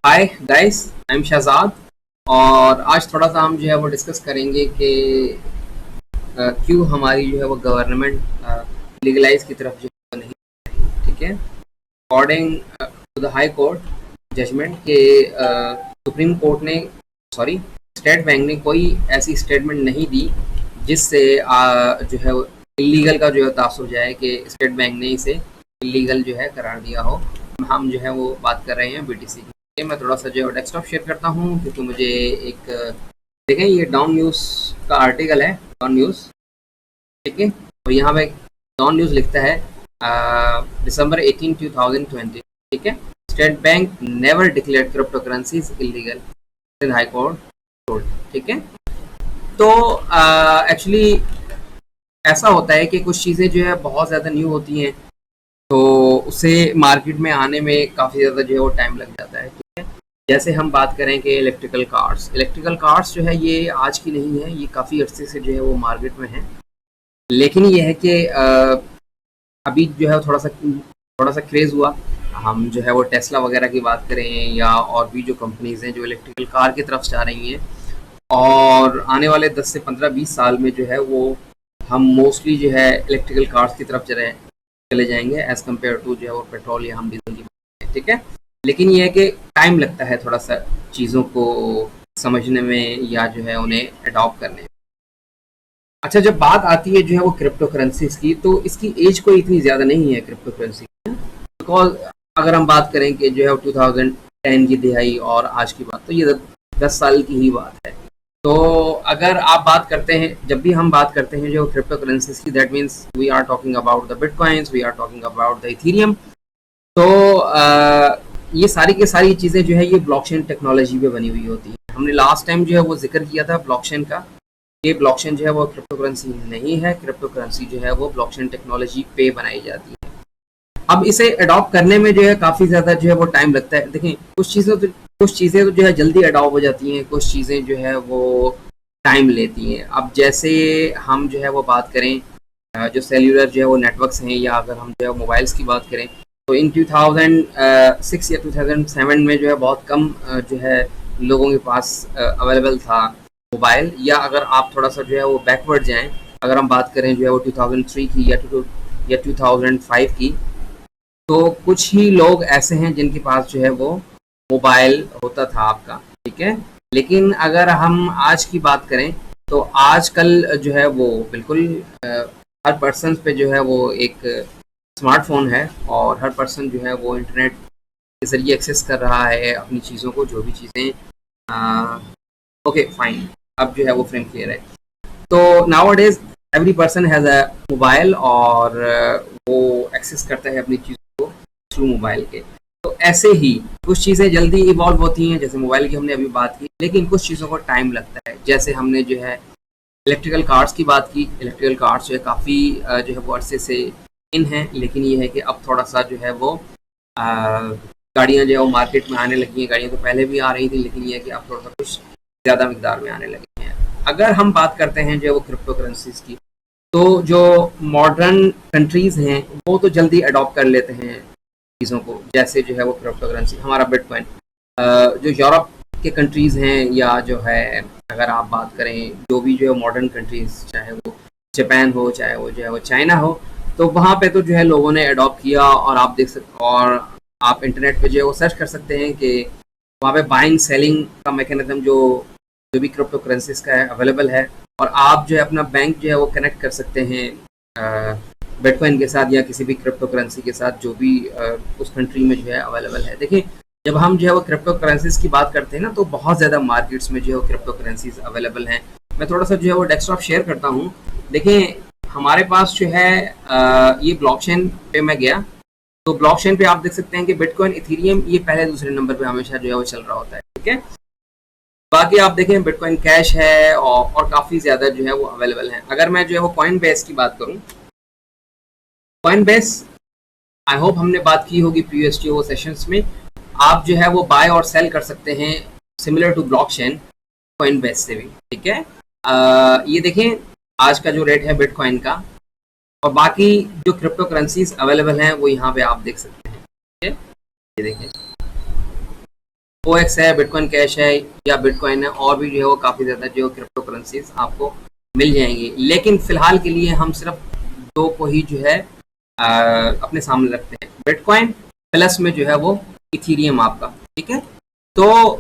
Hi guys, I am Shahzad. और आज थोड़ा सा हम जो है वो डिस्कस करेंगे कि क्यों हमारी जो है वो गवर्नमेंट लीगलाइज की तरफ जो है वो नहीं, ठीक है। According to the high court judgement के सुप्रीम कोर्ट ने, सॉरी, स्टेट बैंक ने कोई ऐसी स्टेटमेंट नहीं दी जिससे जो है इलीगल का जो है तासुर जाए कि स्टेट बैंक ने इसे इलीगल जो है करार दिया हो। हम जो है वो बात कर रहे हैं बीटीसी की। ये मैं थोड़ा सा जो है डेस्कटॉप शेयर करता हूँ क्योंकि मुझे एक देखें, ये डाउन न्यूज़ का आर्टिकल है, डाउन न्यूज़, ठीक है। और यहाँ पे डाउन न्यूज़ लिखता है दिसंबर 18 2020, ठीक है। State bank never declared crypto currencies illegal इन हाई कोर्ट, ठीक है। तो एक्चुअली ऐसा होता है कि कुछ चीज़ें जो है बहुत ज़्यादा न्यू होती हैं, तो उसे मार्केट में आने में काफ़ी ज़्यादा जो है वो टाइम लग जाता है, ठीक है। जैसे हम बात करें कि इलेक्ट्रिकल कार्स जो है ये आज की नहीं है, ये काफ़ी अर्से से जो है वो मार्केट में है। लेकिन ये है कि अभी जो है थोड़ा सा क्रेज़ हुआ। हम जो है वो टेस्ला वगैरह की बात करें या और भी जो कंपनीज़ हैं जो इलेक्ट्रिकल कार की तरफ जा रही हैं, और आने वाले 10 से 15-20 साल में जो है वो हम मोस्टली जो है इलेक्ट्रिकल कार्स की तरफ चले जाएंगे एज़ कम्पेयर टू जो है वो पेट्रोल या हम डीजल की बात करें, ठीक है। लेकिन ये है कि टाइम लगता है थोड़ा सा चीज़ों को समझने में या जो है उन्हें अडॉप्ट करने में। अच्छा, जब बात आती है जो है वो क्रिप्टो करेंसीज की, तो इसकी एज कोई इतनी ज़्यादा नहीं है क्रिप्टो करेंसी की, बिकॉज अगर हम बात करें कि जो है 2010 की दिहाई और आज की बात, तो ये 10 साल की ही बात है। तो अगर आप बात करते हैं, जब भी हम बात करते हैं जो क्रिप्टो करेंसीज की, that means we are talking about the bitcoins, we are talking about the ethereum. तो ये सारी की सारी चीज़ें जो है ये ब्लॉकचेन टेक्नोलॉजी पे बनी हुई होती है। हमने लास्ट टाइम जो है वो जिक्र किया था ब्लॉकचेन का। ये ब्लॉकचेन जो है वो क्रिप्टो करेंसी नहीं है, क्रिप्टो करेंसी जो है वो ब्लॉकचेन टेक्नोलॉजी पे बनाई जाती है। अब इसे अडॉप्ट करने में जो है काफ़ी ज़्यादा जो है वो टाइम लगता है। देखें, कुछ चीज़ें तो जो है जल्दी अडॉप्ट हो जाती हैं, कुछ चीज़ें जो है वो टाइम लेती हैं। अब जैसे हम जो है वो बात करें जो सेल्यूलर जो है वो नेटवर्क्स हैं, या अगर हम जो है मोबाइल्स की बात करें, तो इन 2006 या 2007 में जो है बहुत कम जो है लोगों के पास अवेलेबल था मोबाइल। या अगर आप थोड़ा सा जो है वो बैकवर्ड जाएं, अगर हम बात करें जो है वो 2003 की या 2005 की, तो कुछ ही लोग ऐसे हैं जिनके पास जो है वो मोबाइल होता था आपका, ठीक है। लेकिन अगर हम आज की बात करें, तो आजकल जो है वो बिल्कुल हर पर्सन पे जो है वो एक स्मार्टफोन है, और हर पर्सन जो है वो इंटरनेट के ज़रिए एक्सेस कर रहा है अपनी चीज़ों को, जो भी चीज़ें। ओके फाइन, अब जो है वो फ्रेम क्लियर है। तो now days every person has a mobile, और वो एक्सेस करता है अपनी चीज़ों को थ्रू मोबाइल के। तो ऐसे ही कुछ चीज़ें जल्दी इवॉल्व होती हैं, जैसे मोबाइल की हमने अभी बात की, लेकिन कुछ चीज़ों को टाइम लगता है। जैसे हमने जो है इलेक्ट्रिकल कार्स की बात की, इलेक्ट्रिकल कार्स जो है काफ़ी जो है वो अरसे से इन हैं, लेकिन ये है कि अब थोड़ा सा जो है वो गाड़ियाँ जो है वो मार्केट में आने लगी हैं। गाड़ियाँ तो पहले भी आ रही थी, लेकिन ये है कि अब थोड़ा सा कुछ ज़्यादा मिकदार में आने लगी हैं। अगर हम बात करते हैं जो है वो क्रिप्टो करेंसीज की, तो जो मॉडर्न कंट्रीज़ हैं वो तो जल्दी अडॉप्ट कर लेते हैं चीज़ों को, जैसे जो है वो क्रिप्टो करेंसी हमारा बिटकॉइन। जो यूरोप के कंट्रीज़ हैं, या जो है अगर आप बात करें जो भी जो है मॉडर्न कंट्रीज़, चाहे वो जापान हो, चाहे वो जो है वो चाइना हो, तो वहाँ पे तो जो है लोगों ने अडॉप्ट किया। और आप देख सकते, और आप इंटरनेट पे जो है वो सर्च कर सकते हैं कि वहाँ पे बाइंग सेलिंग का मैकेनिज्म जो भी क्रिप्टो करेंसीज का है अवेलेबल है, और आप जो है अपना बैंक जो है वो कनेक्ट कर सकते हैं बिटकॉइन के साथ या किसी भी क्रिप्टो करेंसी के साथ जो भी उस कंट्री में जो है अवेलेबल है। देखिए, जब हम जो है वो क्रिप्टो करेंसीज की बात करते हैं ना, तो बहुत ज़्यादा मार्केट्स में जो है वो क्रिप्टो करेंसीज अवेलेबल हैं। मैं थोड़ा सा जो है वो डेस्कटॉप शेयर करता हूँ। देखें, हमारे पास जो है ये ब्लॉकचेन पे मैं गया, तो ब्लॉकचेन पे आप देख सकते हैं कि बिटकॉइन, इथेरियम ये पहले दूसरे नंबर पे हमेशा जो है वो चल रहा होता है, ठीक है। बाकी आप देखें बिटकॉइन कैश है, और काफ़ी ज़्यादा जो है वो अवेलेबल है। अगर मैं जो है वो कॉइन बेस की बात करूँ, कॉइन बेस आई होप हमने बात की होगी प्रीवियस जो सेशंस में। आप जो है वो बाय और सेल कर सकते हैं similar to blockchain coin base से भी, ठीक है। ये देखें आज का जो रेट है बिटकॉइन का, और बाकी जो क्रिप्टो करेंसीज अवेलेबल हैं वो यहाँ पे आप देख सकते हैं, ठीक है। ये देखें, OX है, बिटकॉइन कैश है या बिटकॉइन है, और भी जो है वो काफ़ी ज़्यादा जो क्रिप्टो करेंसीज आपको मिल जाएंगी। लेकिन फिलहाल के लिए हम सिर्फ दो को ही जो है अपने सामने रखते हैं, बिटकॉइन प्लस में जो है वो इथीरियम आपका। ठीक है, तो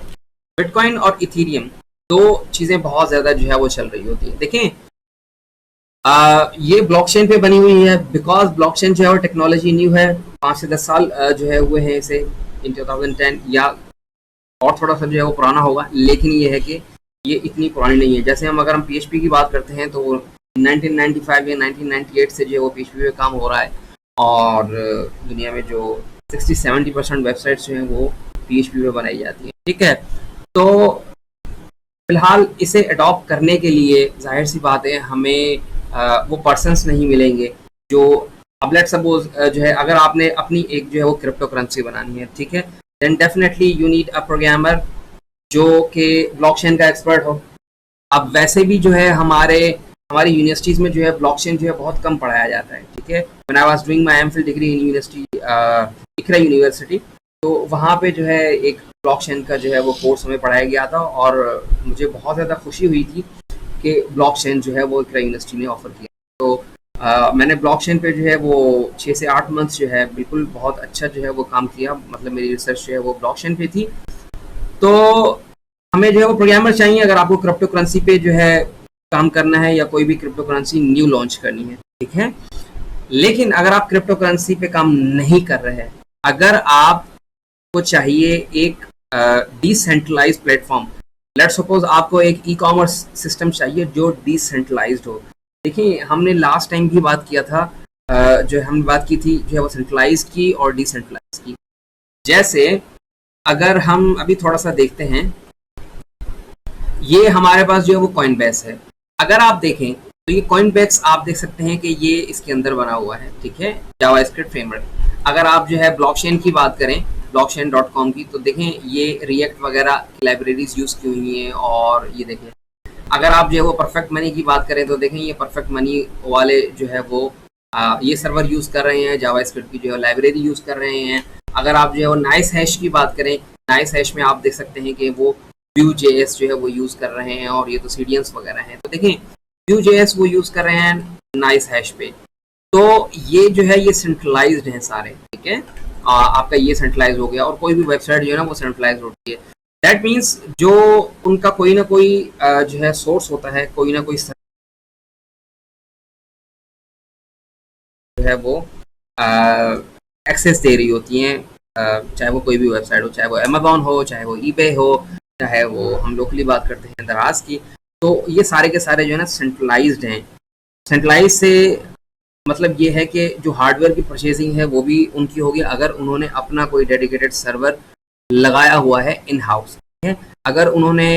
बिटकॉइन और इथीरियम दो चीज़ें बहुत ज़्यादा जो है वो चल रही होती है। देखें, ये ब्लॉकचेन पे बनी हुई है, बिकॉज ब्लॉकचेन जो है वो टेक्नोलॉजी न्यू है, 5 से 10 साल जो है हुए हैं इसे इन 2010, या और थोड़ा सा जो है वो पुराना होगा, लेकिन ये है कि ये इतनी पुरानी नहीं है। जैसे हम अगर हम PHP की बात करते हैं तो 1995 या 1998 से जो है वो PHP पे काम हो रहा है, और दुनिया में जो 60-70% वेबसाइट्स जो हैं वो PHP पे बनाई जाती हैं। ठीक है, तो फिलहाल इसे अडॉप्ट करने के लिए जाहिर सी बात है हमें वो पर्सन्स नहीं मिलेंगे जो, अब लेट्स सपोज जो है अगर आपने अपनी एक जो है वो क्रिप्टो करेंसी बनानी है, ठीक है, then definitely you need a programmer जो कि ब्लॉकचेन का एक्सपर्ट हो। अब वैसे भी जो है हमारी यूनिवर्सिटीज़ में जो है ब्लॉकचेन जो है बहुत कम पढ़ाया जाता है। ठीक है, when I was doing my MPhil degree in university Iqra university, तो वहाँ पे जो है एक ब्लॉकचेन का जो है वो कोर्स हमें पढ़ाया गया था, और मुझे बहुत ज़्यादा खुशी हुई थी कि ब्लॉकचेन जो है वो इकरा यूनिवर्सिटी ने ऑफर किया। तो मैंने ब्लॉकचेन पे जो है वो 6 से 8 मंथ्स जो है बिल्कुल बहुत अच्छा जो है वो काम किया, मतलब मेरी रिसर्च जो है वो ब्लॉकचेन पे थी। तो हमें जो है वो प्रोग्रामर चाहिए अगर आपको क्रिप्टो करेंसी पे जो है काम करना है या कोई भी क्रिप्टो करेंसी न्यू लॉन्च करनी है। ठीक है, लेकिन अगर आप क्रिप्टो करेंसी पे काम नहीं कर रहे हैं, अगर आपको चाहिए एक डिसेंट्रलाइज प्लेटफॉर्म, लेट सपोज आपको एक ई-कॉमर्स सिस्टम चाहिए जो डिसेंट्रलाइज्ड हो। देखिए, हमने लास्ट टाइम भी बात किया था, जो हमने बात की थी जो है वो सेंट्रलाइज्ड की और डिसेंट्रलाइज्ड की। जैसे अगर हम अभी थोड़ा सा देखते हैं, ये हमारे पास जो है वो कॉइन बेस है। अगर आप देखें तो ये कॉइन बेस आप देख सकते हैं कि ये इसके अंदर बना हुआ है। ठीक है, जावास्क्रिप्ट फ्रेमवर्क। अगर आप जो है ब्लॉकचेन की बात करें, blockchain.com की, तो देखें ये रिएक्ट वगैरह की लाइब्रेरीज यूज़ की हुई हैं, और ये देखें अगर आप जो है वो परफेक्ट मनी की बात करें तो देखें ये परफेक्ट मनी वाले जो है वो ये सर्वर यूज़ कर रहे हैं, जावास्क्रिप्ट की जो है लाइब्रेरी यूज़ कर रहे हैं। अगर आप जो है वो नाइस हैश की बात करें, नाइस हैश में आप देख सकते हैं कि वो Vue.js जो है वो यूज़ कर रहे हैं, और ये तो CDNs वगैरह हैं। तो देखें Vue.js वो यूज़ कर रहे हैं नाइस हैश पे। तो ये जो है ये सेंट्रलाइज्ड हैं सारे। ठीक है, आपका ये सेंट्रलाइज हो गया, और कोई भी वेबसाइट जो है ना वो सेंट्रलाइज होती है। दैट मीन्स जो उनका कोई ना कोई जो है सोर्स होता है, कोई ना कोई जो है वो एक्सेस दे रही होती हैं, चाहे वो कोई भी वेबसाइट हो, चाहे वो अमेजोन हो, चाहे वो eBay हो, चाहे वो हम लोकली बात करते हैं दराज की। तो ये सारे के सारे जो है ना सेंट्रलाइज्ड हैं। सेंट्रलाइज से मतलब ये है कि जो हार्डवेयर की परचेजिंग है वो भी उनकी होगी अगर उन्होंने अपना कोई डेडिकेटेड सर्वर लगाया हुआ है इन हाउस। ठीक है, अगर उन्होंने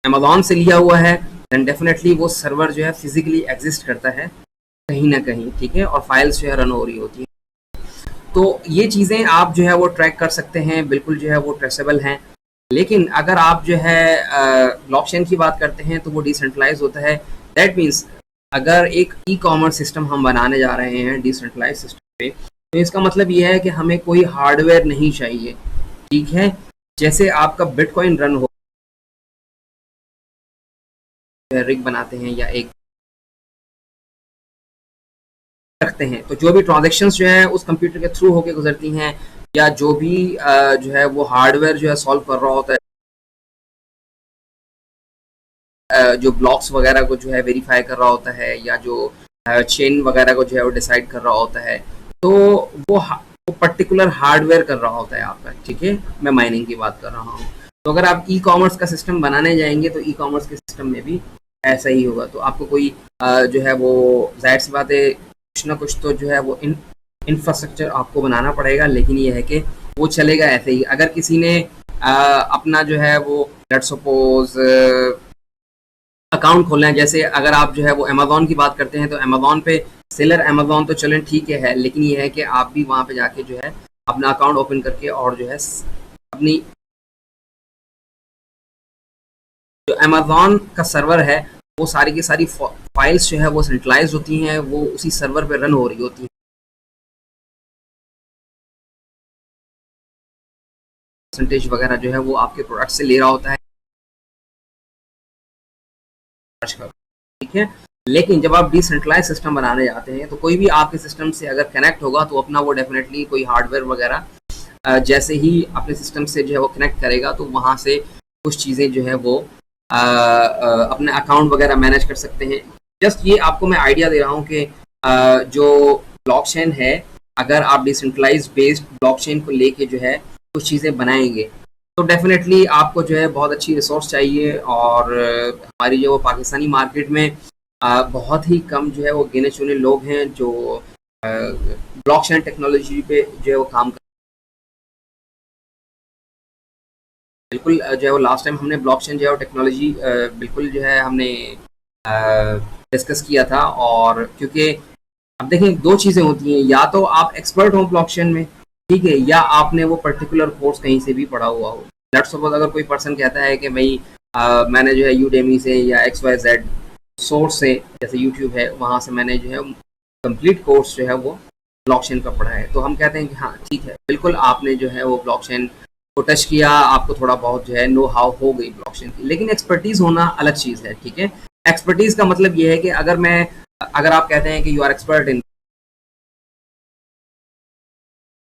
अमेजोन से लिया हुआ है देन डेफिनेटली वो सर्वर जो है फिजिकली एग्जिस्ट करता है कहीं ना कहीं। ठीक है, और फाइल्स जो है रन हो रही होती हैं। तो ये चीज़ें आप जो है वो ट्रैक कर सकते हैं, बिल्कुल जो है वो ट्रेसेबल हैं। लेकिन अगर आप जो है ब्लॉकचेन की बात करते हैं तो वो डिसेंट्रलाइज होता है। दैट मीन्स अगर एक ई-कॉमर्स सिस्टम हम बनाने जा रहे हैं डिसेंट्रलाइज सिस्टम पे, तो इसका मतलब ये है कि हमें कोई हार्डवेयर नहीं चाहिए। ठीक है, जैसे आपका बिटकॉइन रन हो रिग बनाते हैं या एक रखते हैं, तो जो भी ट्रांजैक्शंस जो है उस कंप्यूटर के थ्रू होके गुजरती हैं, या जो भी जो है वो हार्डवेयर जो है सॉल्व कर रहा होता है, जो ब्लॉक्स वगैरह को जो है वेरीफाई कर रहा होता है, या जो चेन वगैरह को जो है वो डिसाइड कर रहा होता है, तो वो पर्टिकुलर हार्डवेयर कर रहा होता है आपका। ठीक है, मैं माइनिंग की बात कर रहा हूँ। तो अगर आप ई-कॉमर्स का सिस्टम बनाने जाएंगे तो ई-कॉमर्स के सिस्टम में भी ऐसा ही होगा। तो आपको कोई जो है वो जाहिर सी बात है कुछ ना कुछ तो जो है वो इंफ्रास्ट्रक्चर आपको बनाना पड़ेगा, लेकिन ये है कि वो चलेगा ऐसे ही। अगर किसी ने अपना जो है वो लेट्स सपोज अकाउंट खोलना है, जैसे अगर आप जो है वो अमेजोन की बात करते हैं तो अमेजोन पे सेलर अमेजोन तो चलें ठीक है, लेकिन ये है कि आप भी वहाँ पे जाके जो है अपना अकाउंट ओपन करके और जो है अपनी जो अमेजोन का सर्वर है वो सारी की सारी फाइल्स जो है वो सेंट्रलाइज होती हैं, वो उसी सर्वर पे रन हो रही होती हैं। परसेंटेज वगैरह जो है वो आपके प्रोडक्ट से ले रहा होता है, ठीक है। लेकिन जब आप डिसेंट्रलाइज सिस्टम बनाने जाते हैं तो कोई भी आपके सिस्टम से अगर कनेक्ट होगा तो अपना वो डेफिनेटली कोई हार्डवेयर वगैरह जैसे ही अपने सिस्टम से जो है वो कनेक्ट करेगा तो वहाँ से कुछ चीज़ें जो है वो अपने अकाउंट वगैरह मैनेज कर सकते हैं। जस्ट ये आपको मैं आइडिया दे रहा हूँ कि जो ब्लॉकचेन है, अगर आप डिसेंट्रलाइज बेस्ड ब्लॉकचेन को लेके जो है कुछ चीज़ें बनाएंगे तो डेफिनेटली आपको जो है बहुत अच्छी रिसोर्स चाहिए। और हमारी जो पाकिस्तानी मार्केट में बहुत ही कम जो है वो गिने चुने लोग हैं जो ब्लॉकचेन टेक्नोलॉजी पे जो है वो काम कर। बिल्कुल जो है वो लास्ट टाइम हमने ब्लॉकचेन जो है वो टेक्नोलॉजी बिल्कुल जो है हमने डिस्कस किया था। और क्योंकि अब देखें दो चीज़ें होती हैं, या तो आप एक्सपर्ट हो ब्लॉकचेन में, ठीक है, या आपने वो पर्टिकुलर कोर्स कहीं से भी पढ़ा हुआ हो। लेट्स सपोज अगर कोई पर्सन कहता है कि भाई मैंने जो है यूडेमी से या XYZ सोर्स से, जैसे यूट्यूब है, वहाँ से मैंने जो है कंप्लीट कोर्स जो है वो ब्लॉकचेन का पढ़ा है, तो हम कहते हैं कि हाँ ठीक है, बिल्कुल आपने जो है वो ब्लॉकचेन को टच किया, आपको थोड़ा बहुत जो है नो हाउ हो गई ब्लॉकचेन की। लेकिन एक्सपर्टीज होना अलग चीज़ है, ठीक है। एक्सपर्टीज का मतलब ये है कि अगर आप कहते हैं कि you are expert in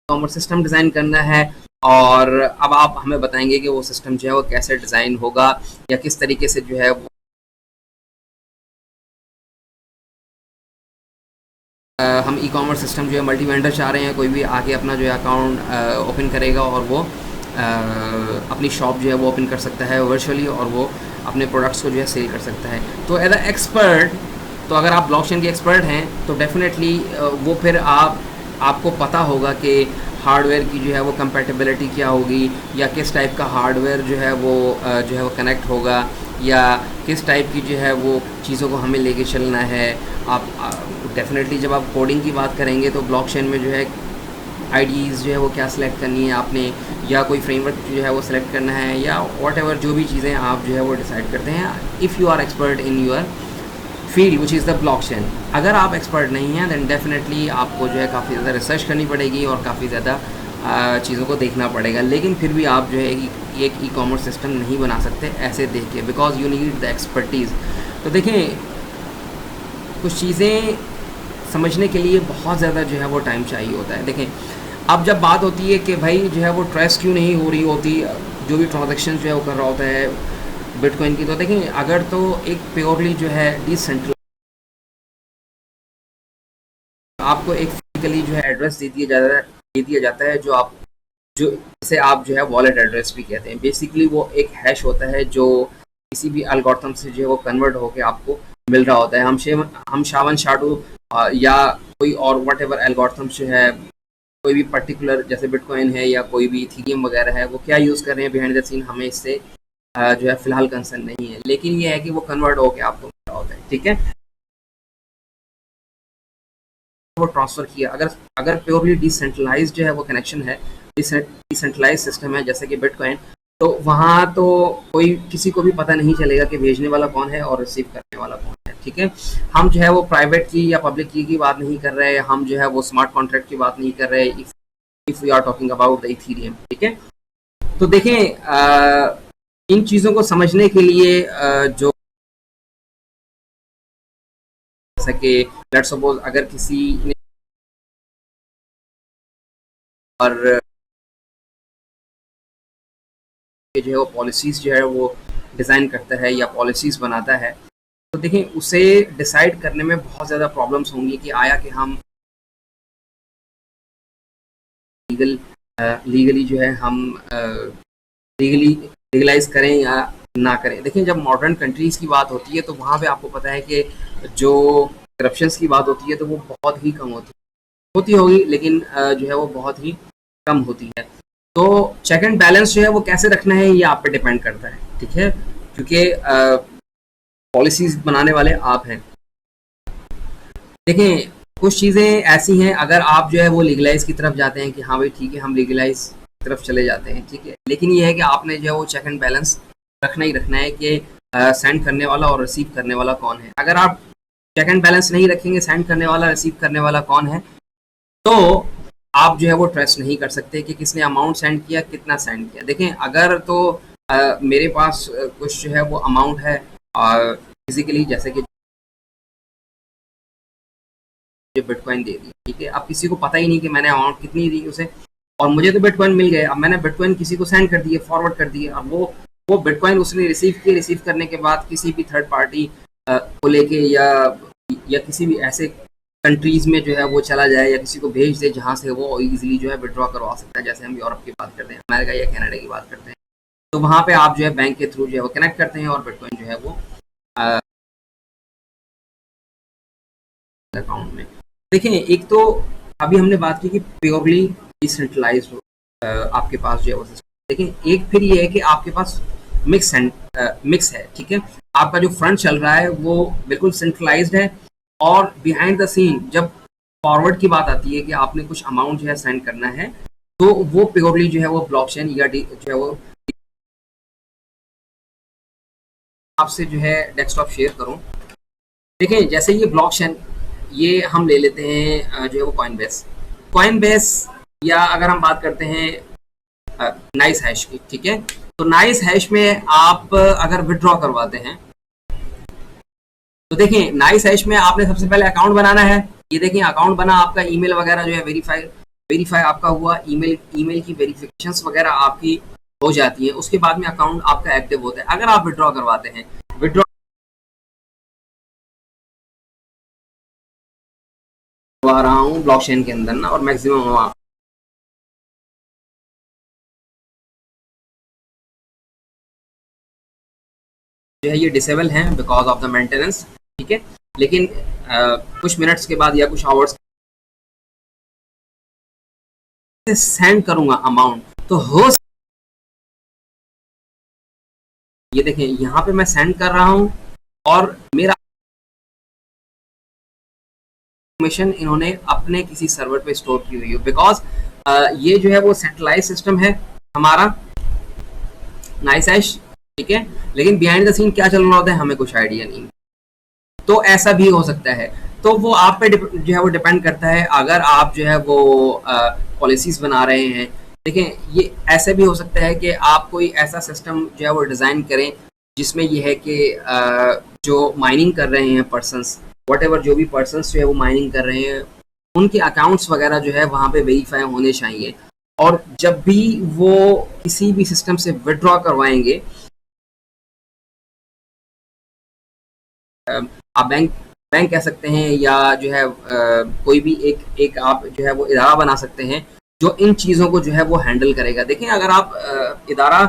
commerce system design करना है, और अब आप हमें बताएंगे कि वो सिस्टम जो है वो कैसे डिज़ाइन होगा या किस तरीके से जो है वो हम ई कॉमर्स सिस्टम जो है मल्टी वेंडर चाह रहे हैं, कोई भी आके अपना जो है अकाउंट ओपन करेगा और वो अपनी शॉप जो है वो ओपन कर सकता है वर्चुअली, और वो अपने प्रोडक्ट्स को जो है सेल कर सकता है। तो एज अ एक्सपर्ट, तो अगर आप ब्लॉकचेन के एक्सपर्ट हैं तो डेफिनेटली वो फिर आपको पता होगा कि हार्डवेयर की जो है वो कंपैटिबिलिटी क्या होगी, या किस टाइप का हार्डवेयर जो है वो कनेक्ट होगा, या किस टाइप की जो है वो चीज़ों को हमें लेके चलना है। आप डेफिनेटली जब आप कोडिंग की बात करेंगे तो ब्लॉकचेन में जो है आईडीज़ जो है वो क्या सिलेक्ट करनी है आपने, या कोई फ्रेमवर्क जो है वो सिलेक्ट करना है, या व्हाटएवर जो भी चीज़ें आप जो है वो डिसाइड करते हैं। If you are expert in your field which is the blockchain. अगर आप एक्सपर्ट नहीं हैं दैन डेफिनेटली आपको जो है काफ़ी ज़्यादा रिसर्च करनी पड़ेगी और काफ़ी ज़्यादा चीज़ों को देखना पड़ेगा। लेकिन फिर भी आप जो है एक ई कॉमर्स सिस्टम नहीं बना सकते ऐसे देख के, because you need the expertise. तो देखें, कुछ चीज़ें समझने के लिए बहुत ज़्यादा जो है वो टाइम चाहिए होता है। देखें, अब जब बात होती है कि भाई जो है वो ट्रेस क्यों नहीं हो रही होती, जो भी ट्रांजेक्शन जो है वो कर रहा होता है बिटकॉइन की, तो देखें अगर तो एक प्योरली जो है डिसेंट्रलाइज आपको एक फिजिकली जो है एड्रेस दे दिया जाता है, जो जिसे आप जो है वॉलेट एड्रेस भी कहते हैं। बेसिकली वो एक हैश होता है जो किसी भी एल्गोरिथम से जो है वो कन्वर्ट होकर आपको मिल रहा होता है। हम शावन शाडू या कोई और वट एवर एल्गोरिथम्स जो है, कोई भी पर्टिकुलर जैसे बिटकॉइन है या कोई भी इथेरियम वगैरह है, वो क्या यूज़ कर रहे हैं बिहाइंड द सीन हमें इससे जो है फिलहाल कंसर्न नहीं है। लेकिन ये है कि वो कन्वर्ट होकर आपको मिल रहा होता है, ठीक है। वो ट्रांसफ़र किया, अगर प्योरली डिसेंट्रलाइज जो है वो कनेक्शन है, डिसेंट्रलाइज सिस्टम है जैसे कि बिटकॉइन, तो वहाँ तो कोई किसी को भी पता नहीं चलेगा कि भेजने वाला कौन है और रिसीव करने वाला कौन है, ठीक है। हम जो है वो प्राइवेट की या पब्लिक की बात नहीं कर रहे हैं, हम जो है वो स्मार्ट कॉन्ट्रैक्ट की बात नहीं कर रहे हैं, if we are talking about the ethereum, ठीक है। तो देखें इन चीज़ों को समझने के लिए जो जैसा कि लेट्स सपोज अगर किसी ने और जो है वो पॉलिसीज़ जो है वो डिज़ाइन करता है या पॉलिसीज़ बनाता है, तो देखिए उसे डिसाइड करने में बहुत ज़्यादा प्रॉब्लम्स होंगी कि आया कि हम लीगली जो है हम लीगलाइज करें या ना करें। देखिए, जब मॉडर्न कंट्रीज़ की बात होती है तो वहाँ पे आपको पता है कि जो करप्शंस की बात होती है तो वो बहुत ही कम होती होगी, लेकिन जो है वो बहुत ही कम होती है। तो चेक एंड बैलेंस जो है वो कैसे रखना है ये आप पे डिपेंड करता है, ठीक है, क्योंकि पॉलिसीज बनाने वाले आप हैं। देखें, कुछ चीज़ें ऐसी हैं, अगर आप जो है वो लीगलाइज की तरफ जाते हैं कि हाँ भाई ठीक है हम लीगलाइज की तरफ चले जाते हैं, ठीक है, लेकिन ये है कि आपने जो है वो चेक एंड बैलेंस रखना ही रखना है कि सेंड करने वाला और रिसीव करने वाला कौन है। अगर आप चेक एंड बैलेंस नहीं रखेंगे, सेंड करने वाला रिसीव करने वाला कौन है, तो आप जो है वो ट्रस्ट नहीं कर सकते कि किसने अमाउंट सेंड किया, कितना सेंड किया। देखें अगर तो मेरे पास कुछ जो है वो अमाउंट है फिजिकली, जैसे कि जो बिटकॉइन दे दी, ठीक है, अब किसी को पता ही नहीं कि मैंने अमाउंट कितनी दी उसे, और मुझे तो बिटकॉइन मिल गए। अब मैंने बिटकॉइन किसी को सेंड कर दिए, फॉरवर्ड कर दिए। अब वो बिटकॉइन उसने रिसीव किए, रिसीव करने के बाद किसी भी थर्ड पार्टी को लेके या किसी भी ऐसे कंट्रीज में जो है वो चला जाए या किसी को भेज दे जहाँ से वो इजीली जो है विड्रॉ करवा सकता है। जैसे हम यूरोप की बात करते हैं, अमेरिका या कनाडा की बात करते हैं, तो वहाँ पे आप जो है बैंक के थ्रू जो है वो कनेक्ट करते हैं और बिटकॉइन जो है वो अकाउंट में। देखें एक तो अभी हमने बात की कि प्योरली डिसेंट्रलाइज आपके पास जो है वो सिस्टम। देखें एक फिर ये है कि आपके पास मिक्स है, ठीक है, आपका जो फ्रंट चल रहा है वो बिल्कुल सेंट्रलाइज्ड है, और बिहाइंड द सीन जब फॉरवर्ड की बात आती है कि आपने कुछ अमाउंट जो है सेंड करना है, तो वो प्योरली जो है वो ब्लॉकचेन या जो है वो आपसे जो है डेस्कटॉप शेयर करूं। देखें जैसे ये ब्लॉकचेन, ये हम ले लेते हैं जो है वो कॉइन बेस, या अगर हम बात करते हैं नाइस हैश की, ठीक है, तो नाइस हैश में आप अगर विड्रॉ करवाते हैं तो देखिए नाइस हैश में आपने सबसे पहले अकाउंट बनाना है। ये देखिए अकाउंट बना, आपका ईमेल वगैरह जो है वेरीफाई आपका हुआ, ईमेल की वेरिफिकेशंस वगैरह आपकी हो जाती है, उसके बाद में अकाउंट आपका एक्टिव होता है। अगर आप विड्रॉ करवाते हैं, विड्रॉ करवा रहा हूँ ब्लॉकचेन के अंदर ना, और मैक्सिमम जो है ये डिसेबल हैं बिकॉज ऑफ द मेंटेनेंस, ठीक है, लेकिन कुछ मिनट्स के बाद या कुछ आवर्स सेंड करूंगा अमाउंट, तो हो ये देखें यहाँ पे मैं सेंड कर रहा हूँ और मेरा इन्फॉर्मेशन इन्होंने अपने किसी सर्वर पे स्टोर की हुई है, बिकॉज ये जो है वो सेंट्रलाइज सिस्टम है हमारा नाइस हैश, ठीक है, लेकिन बिहाइंड द सीन क्या चल रहा होता है हमें कुछ आइडिया नहीं। तो ऐसा भी हो सकता है, तो वो आप पे जो है वो डिपेंड करता है। अगर आप जो है वो पॉलिसीज बना रहे हैं, देखें ये ऐसे भी हो सकता है कि आप कोई ऐसा सिस्टम जो है वो डिज़ाइन करें जिसमें ये है कि जो माइनिंग कर रहे हैं पर्सनस, वॉट जो भी पर्सनस जो है वो माइनिंग कर रहे हैं, उनके अकाउंट्स वगैरह जो है वहाँ पे वेरीफाई होने चाहिए, और जब भी वो किसी भी सिस्टम से विड्रॉ करवाएंगे, आप बैंक कह सकते हैं, या जो है कोई भी एक आप जो है वो इदारा बना सकते हैं जो इन चीज़ों को जो है वो हैंडल करेगा। देखें अगर आप इदारा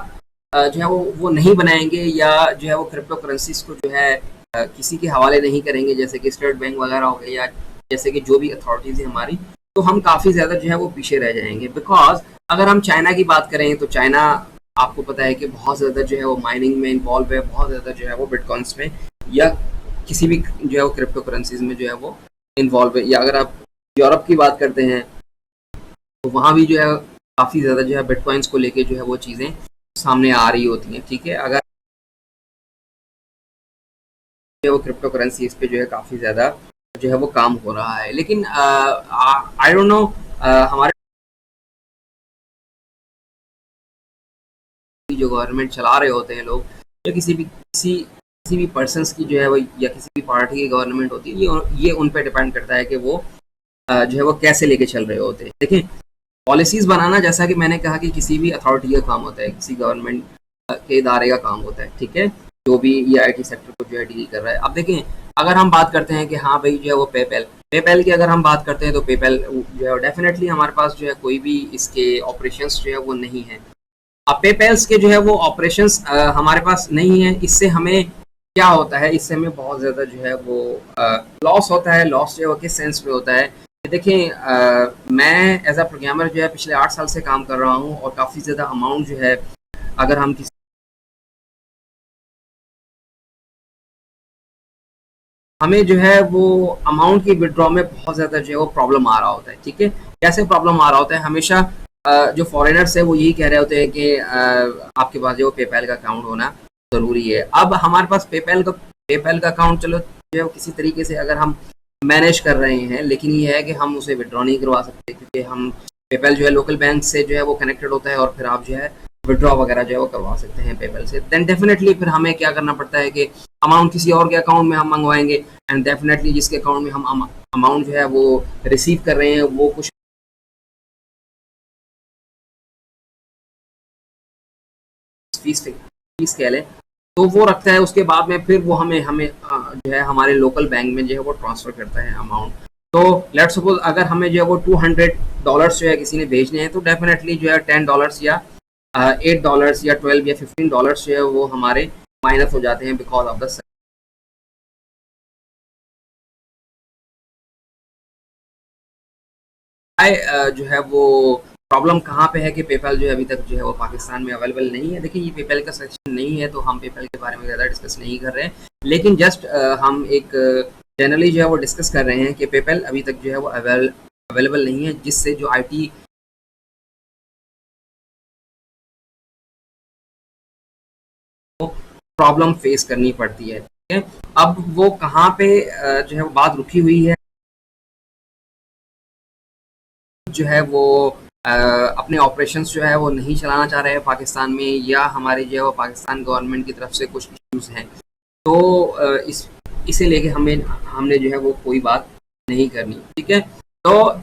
जो है वो नहीं बनाएंगे, या जो है वो क्रिप्टो करेंसीज को जो है किसी के हवाले नहीं करेंगे, जैसे कि स्टेट बैंक वगैरह हो गए, या जैसे कि जो भी अथॉरिटीज़ है हमारी, तो हम काफ़ी ज़्यादा जो है वो पीछे रह जाएंगे। बिकॉज अगर हम चाइना की बात करें तो चाइना आपको पता है कि बहुत ज़्यादा जो है वो माइनिंग में इन्वॉल्व है, बहुत ज़्यादा जो है वो बिटकॉइंस में या किसी भी जो है वो क्रिप्टो करेंसीज में जो है वो इन्वॉल्व है। या अगर आप यूरोप की बात करते हैं तो वहाँ भी जो है काफ़ी ज़्यादा जो है बिटकॉइंस को लेके जो है वो चीज़ें सामने आ रही होती हैं, ठीक है। अगर जो है वो क्रिप्टो करेंसी इस पे जो है काफ़ी ज़्यादा जो है वो काम हो रहा है, लेकिन आई डोंट नो हमारे जो गवर्नमेंट चला रहे होते हैं लोग, या किसी भी पर्सन्स की जो है वो या किसी भी पार्टी की गवर्नमेंट होती है, ये उन पे डिपेंड करता है कि वो जो है वो कैसे लेके चल रहे होते हैं। देखिए पॉलिसीज़ बनाना, जैसा कि मैंने कहा कि किसी भी अथॉरिटी का काम होता है, किसी गवर्नमेंट के इदारे का काम होता है, ठीक है, जो भी ये आईटी सेक्टर को जो है डील कर रहा है। अब देखें अगर हम बात करते हैं कि हाँ भाई जो है वो पेपैल की अगर हम बात करते हैं, तो पेपैल जो है डेफिनेटली हमारे पास जो है कोई भी इसके ऑपरेशंस जो है वो नहीं है। अब पेपैल्स के जो है वो ऑपरेशंस हमारे पास नहीं है। इससे हमें क्या होता है, इससे हमें बहुत ज़्यादा जो है वो लॉस होता है। लॉस जो है वो किस सेंस में होता है, देखें मैं एज अ प्रोग्रामर जो है पिछले 8 साल से काम कर रहा हूँ, और काफ़ी ज़्यादा अमाउंट जो है अगर हम किसी हमें जो है वो अमाउंट की विड्रॉ में बहुत ज़्यादा जो है वो प्रॉब्लम आ रहा होता है, ठीक है। कैसे प्रॉब्लम आ रहा होता है, हमेशा जो फॉरेनर्स है वो यही कह रहे होते हैं कि आपके पास जो पेपैल का अकाउंट होना ज़रूरी है। अब हमारे पास पेपैल का अकाउंट चलो जो है किसी तरीके से अगर हम मैनेज कर रहे हैं, लेकिन ये है कि हम उसे विड्रॉ नहीं करवा सकते, क्योंकि हम पेपैल जो है लोकल बैंक से जो है वो कनेक्टेड होता है और फिर आप जो है विड्रॉ वगैरह जो है वो करवा सकते हैं पेपैल से। देन डेफिनेटली फिर हमें क्या करना पड़ता है कि अमाउंट किसी और के अकाउंट में हम मंगवाएंगे, एंड डेफिनेटली जिसके अकाउंट में हम अमाउंट जो है वो रिसीव कर रहे हैं वो कुछ फीस कह लें तो वो रखता है, उसके बाद में फिर वो हमें हमें जो है हमारे लोकल बैंक में जो है वो ट्रांसफर करता है अमाउंट। तो लेट्स सपोज अगर हमें जो है वो $200 जो है किसी ने भेजने हैं तो डेफिनेटली जो है $10 या $8 या 12 या $15 जो है वो हमारे माइनस हो जाते हैं बिकॉज ऑफ द जो है वो प्रॉब्लम कहाँ पे है कि पेपैल जो है अभी तक जो है वो पाकिस्तान में अवेलेबल नहीं है। देखिए ये पेपैल का सेक्शन नहीं है तो हम पेपैल के बारे में ज़्यादा डिस्कस नहीं कर रहे हैं, लेकिन जस्ट हम एक जनरली जो है वो डिस्कस कर रहे हैं कि पेपैल अभी तक जो है वो अवेलेबल नहीं है, जिससे जो IT प्रॉब्लम फेस करनी पड़ती है। ठीक है, अब वो कहाँ पे जो है वो बात रुकी हुई है, जो है वो अपने ऑपरेशंस जो है वो नहीं चलाना चाह रहे हैं पाकिस्तान में, या हमारे जो है वो पाकिस्तान गवर्नमेंट की तरफ से कुछ इश्यूज़ हैं, तो इसे लेके हमने जो है वो कोई बात नहीं करनी। ठीक है, तो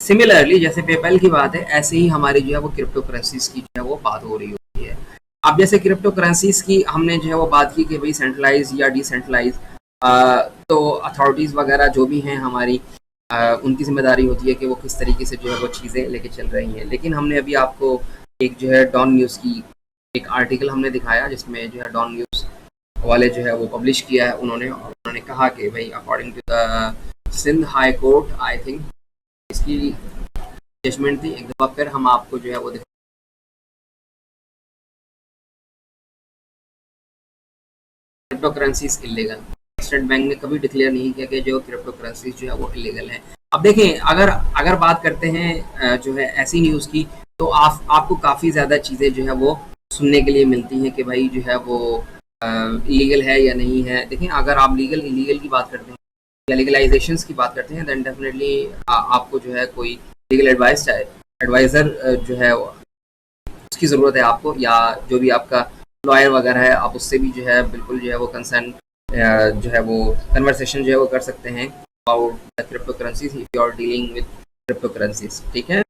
सिमिलरली जैसे पेपैल की बात है ऐसे ही हमारी जो है वो क्रिप्टो करेंसीज की जो है वो बात हो रही होती है। अब जैसे क्रिप्टो करेंसीज की हमने जो है वो बात की कि भाई सेंट्रलाइज या डिसेंट्रलाइज, तो अथॉरिटीज़ वगैरह जो भी हैं हमारी, उनकी जिम्मेदारी होती है कि वो किस तरीके से जो है वो चीज़ें लेके चल रही हैं। लेकिन हमने अभी आपको एक जो है डॉन न्यूज़ की एक आर्टिकल हमने दिखाया जिसमें जो है डॉन न्यूज़ वाले जो है वो पब्लिश किया है उन्होंने कहा कि भाई according to the Sindh high court, I think इसकी जजमेंट थी। एक दफ़ा फिर हम आपको जो है वो crypto currencies illegal, state bank ने कभी डिक्लेयर नहीं किया कि जो क्रिप्टो करेंसीज जो है वो इलीगल है। अब देखें अगर अगर बात करते हैं जो है ऐसी न्यूज़ की, तो आपको काफ़ी ज़्यादा चीज़ें जो है वो सुनने के लिए मिलती हैं कि भाई जो है वो इलीगल है या नहीं है। देखें अगर आप लीगल इलीगल की बात करते हैं या लीगलाइजेशन की बात करते हैं, दैन डेफिनेटली आपको जो है कोई लीगल एडवाइज़र जो है उसकी ज़रूरत है आपको, या जो भी आपका लॉयर वगैरह है आप उससे भी जो है बिल्कुल जो है वो कंसर्न जो है वो कन्वर्सेशन जो है वो कर सकते हैं about the crypto currencies if you are dealing with crypto currencies. ठीक है,